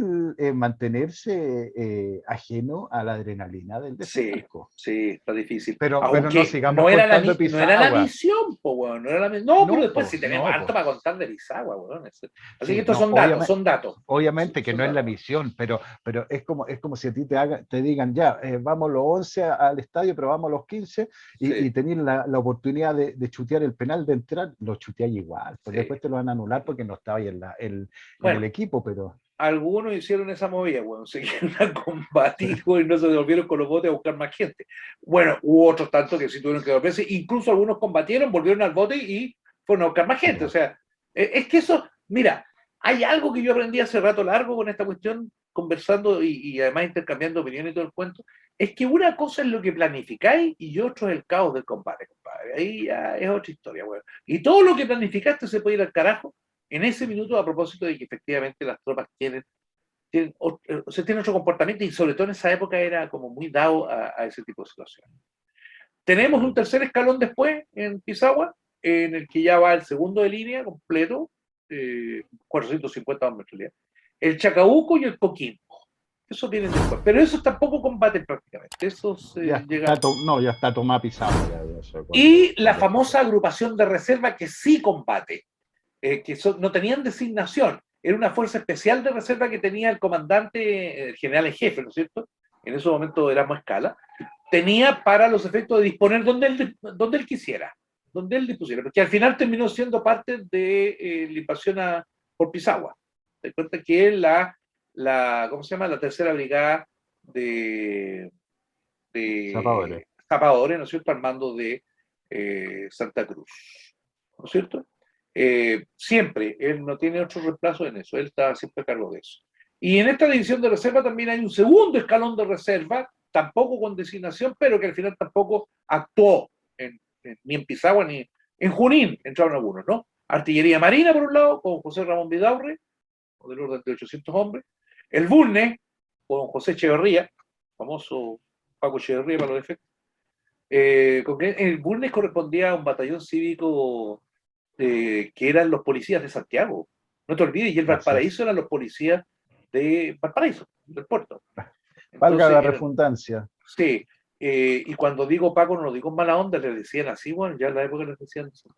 mantenerse ajeno a la adrenalina del Sí, desembarco. sí, está difícil. Pero no Aunque sigamos contando de no era la Pisagua. misión, po, weón, no era la misión. No, pero No, después pues, sí tenemos no, harto pues. para contar de Pisagua, weón. Así que Sí, estos no, son datos, obviamente, son datos. obviamente que Son no es la datos. misión, pero es como si a ti te digan, ya, vamos los 11 al estadio, pero vamos los 15 y Sí, tener la oportunidad de chutear el penal de entrar, lo chuteáis igual. Pues sí. después te lo van a anular porque no estaba ahí en el Bueno, equipo, pero algunos hicieron esa movida, bueno, se quedaron a combatir, bueno, y no se devolvieron con los botes a buscar más gente. Bueno, hubo otros tantos que sí tuvieron que devolverse, incluso algunos combatieron, volvieron al bote y fueron a buscar más gente. O ya, sea, es que eso, mira, hay algo que yo aprendí hace rato largo con esta cuestión, conversando y además intercambiando opiniones y todo el cuento, es que una cosa es lo que planificáis y otro es el caos del combate, compadre. Ahí ya es otra historia, bueno. Y todo lo que planificaste se puede ir al carajo en ese minuto a propósito de que efectivamente las tropas tienen otro comportamiento y sobre todo en esa época era como muy dado a ese tipo de situaciones. Tenemos un tercer escalón después en Pisagua, en el que ya va el segundo de línea completo, 450 hombres en realidad, el Chacabuco y el Coquimbo. Eso vienen después, pero esos tampoco combaten prácticamente, esos llegan. no, ya está tomada Pisagua, eso Y la cuando esto famosa fue. agrupación de reserva que sí combate, no tenían designación. Era una fuerza especial de reserva que tenía el comandante, el general en jefe, ¿no es cierto? En ese momento éramos escala. Tenía para los efectos de disponer donde él quisiera, donde él dispusiera, porque al final terminó siendo parte de la invasión por Pisagua. Te cuenta que ¿cómo se llama? La tercera brigada Zapadores. de zapadores, ¿no es cierto?, al mando de Santa Cruz, ¿no es cierto? Siempre, él no tiene otro reemplazo en eso, él está siempre a cargo de eso. Y en esta división de reserva también hay un segundo escalón de reserva, tampoco con designación, pero que al final tampoco actuó ni en Pisagua ni en Junín, entraron algunos, ¿no? Artillería Marina, por un lado, con José Ramón Vidaurre, del orden de 800 hombres. El Bulne, con José Echeverría, famoso Paco Echeverría para los efectos. El Bulnes correspondía a un batallón cívico que eran los policías de Santiago. No te olvides, y el Así es. Valparaíso eran los policías de Valparaíso, del puerto. Valga Entonces, la redundancia. sí, y cuando digo Paco no lo digo en mala onda, les decían así, bueno, ya en la época les decían así. No,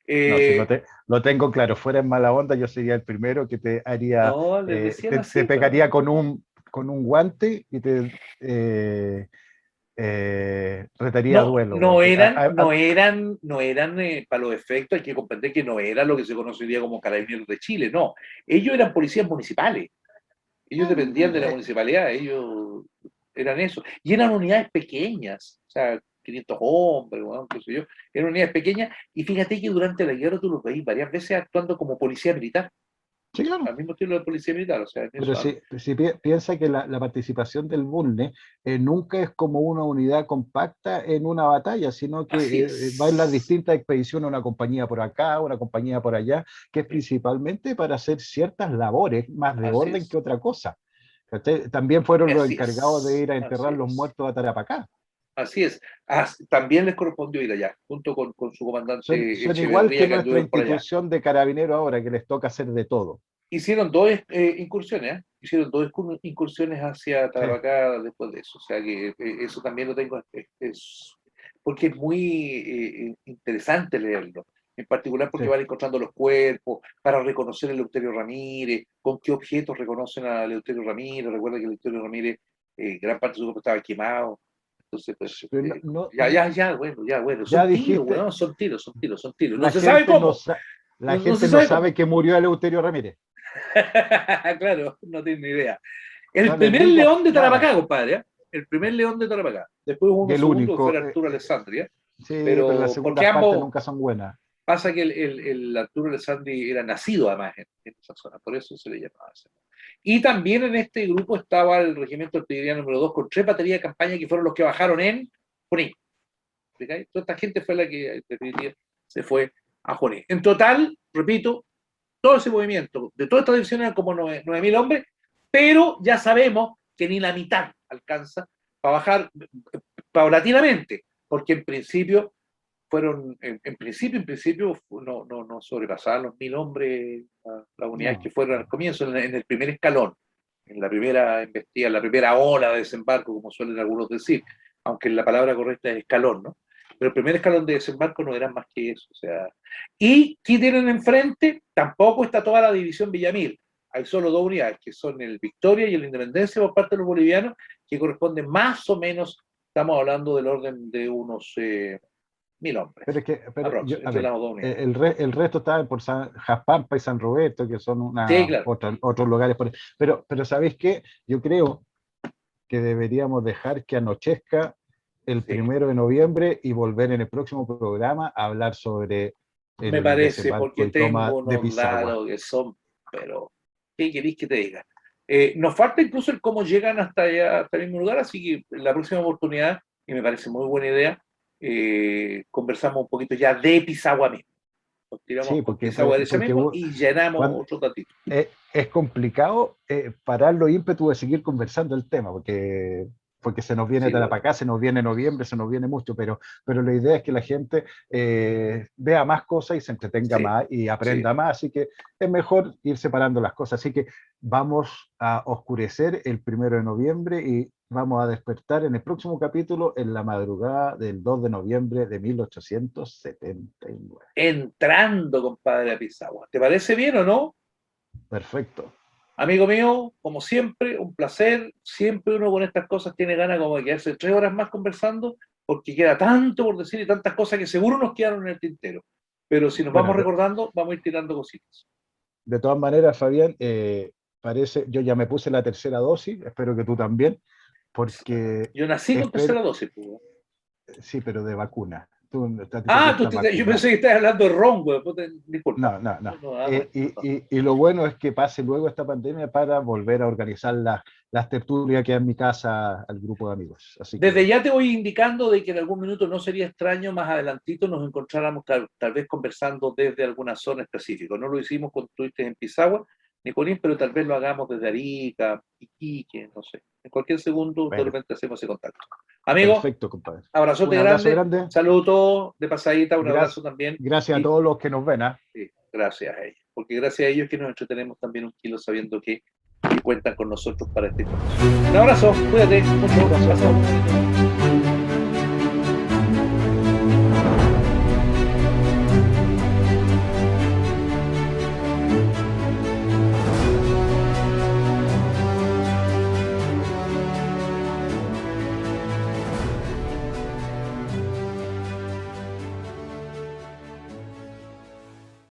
si Eh, lo tengo claro, fuera en mala onda, yo sería el primero que te haría, no, les decían te así, pegaría pero con un guante y te retaría a duelo, porque no eran para los efectos, hay que comprender que no era lo que se conocería como Carabineros de Chile, no. Ellos eran policías municipales, ellos dependían de la municipalidad, ellos eran eso. Y eran unidades pequeñas, o sea, 500 hombres, bueno, qué sé yo, eran unidades pequeñas, y fíjate que durante la guerra tú los veis varias veces actuando como policía militar, sí, claro. al mismo estilo de policía militar, o sea, en Pero eso andan. si piensa que la participación del BULNE nunca es como una unidad compacta en una batalla, sino que Así va en las es, distintas expediciones, una compañía por acá, una compañía por allá, que es principalmente para hacer ciertas labores más de así orden que es, otra cosa. ¿Cachai? También fueron los así encargados de es, ir a así enterrar los es. muertos a Tarapacá. Así es. También les correspondió ir allá, junto con su comandante Son igual que Echeverría, que nuestra anduvieron por allá. institución de carabineros ahora, que les toca hacer de todo. Hicieron dos incursiones, ¿eh? Hicieron dos incursiones hacia Sí, Tarapacá después de eso. O sea que eso también lo tengo, porque es muy interesante leerlo. En particular porque sí. van encontrando los cuerpos, para reconocer a Eleuterio Ramírez, con qué objetos reconocen a Eleuterio Ramírez. Recuerda que Eleuterio Ramírez, gran parte de su cuerpo estaba quemado. Entonces, pues, Pero bueno, ya son tiros, dijiste, weón, son tiros, son tiros, son tiros. No la se sabe gente cómo, la no gente se no sabe sabe cómo. que murió Eleuterio Ramírez. Claro, no tiene ni idea. No El les primer digo león de nada. Tarapacá, compadre, ¿eh? El primer león de Tarapacá. Después hubo Y uno el segundo que fue único. el Arturo Alessandri, ¿eh? Sí, pero las Pero porque segundas partes ambos, nunca son buenas. pasa que el Arturo Alessandri era nacido además en esa zona, por eso se le llamaba así. Y también en este grupo estaba el regimiento artillería número 2 con 3 baterías de campaña que fueron los que bajaron en Junín. Toda esta gente fue la que en definitiva se fue a Junín. En total, repito, todo ese movimiento de toda esta división eran como 9.000 hombres, pero ya sabemos que ni la mitad alcanza para bajar paulatinamente, porque en principio no sobrepasaban los 1.000 hombres las unidades que No, fueron al no. comienzo, en el primer escalón, en la primera embestida, en la primera ola de desembarco, como suelen algunos decir, aunque la palabra correcta es escalón, ¿no? Pero el primer escalón de desembarco no eran más que eso, o sea. ¿Y qué tienen enfrente? Tampoco está toda la división Villamil. Hay solo 2 unidades, que son el Victoria y el Independencia por parte de los bolivianos, que corresponden más o menos, estamos hablando del orden de unos 1.000 hombres. Pero es que, pero yo, a Entre ver, las 2 unidades. el resto está por Jaspampa y San Roberto, que son Sí, claro. otros lugares. Pero ¿sabéis qué? Yo creo que deberíamos dejar que anochezca el Sí. 1 de noviembre y volver en el próximo programa a hablar sobre Me el parece, desembarco porque y toma tengo de unos Pisagua. datos que son, pero ¿qué queréis que te diga? Nos falta incluso el cómo llegan hasta allá, hasta el mismo lugar, así que en la próxima oportunidad, y me parece muy buena idea, conversamos un poquito ya de Pisagua mismo. Nos tiramos Sí, con Pisagua de ella porque mismo y llenamos cuando, otro datito. es complicado parar los ímpetus de seguir conversando el tema, porque se nos viene Sí, bueno, Tarapacá, se nos viene noviembre, se nos viene mucho, pero la idea es que la gente vea más cosas y se entretenga sí, más y sí. aprenda más, así que es mejor ir separando las cosas. Así que vamos a oscurecer el 1 de noviembre y vamos a despertar en el próximo capítulo en la madrugada del 2 de noviembre de 1879. Entrando, compadre, a Pisagua. ¿Te parece bien o no? Perfecto. Amigo mío, como siempre, un placer. Siempre uno con estas cosas tiene ganas como de quedarse 3 horas más conversando, porque queda tanto por decir y tantas cosas que seguro nos quedaron en el tintero. Pero si nos Bueno, vamos recordando, vamos a ir tirando cositas. de todas maneras, Fabián, yo ya me puse la tercera dosis, espero que tú también, porque Yo nací con espero, tercera dosis, pues. sí, pero de vacuna. A ti te Ah, falta yo vacunar. pensé que estabas hablando de ron, güey. Disculpa. No, no, no. No, bueno, perdón. Y lo bueno es que pase luego esta pandemia para volver a organizar las tertulias que hay en mi casa al grupo de amigos. Así Desde que, ya te voy indicando de que en algún minuto no sería extraño más adelantito nos encontráramos tal vez conversando desde alguna zona específica. No lo hicimos con Twitter en Pisagua, Nicolín, pero tal vez lo hagamos desde Arica, Iquique, no sé. En cualquier segundo, de Bueno, repente hacemos ese contacto. Amigo, perfecto, compadre. abrazote Un abrazo grande, grande. saludos a todos, de pasadita, un abrazo Gracias, también. gracias a Y todos los que nos ven. ¿Ah? gracias a ellos, porque gracias a ellos que nos entretenemos también un kilo sabiendo que cuentan con nosotros para esta información. Un abrazo, cuídate mucho. Un abrazo. Pasamos.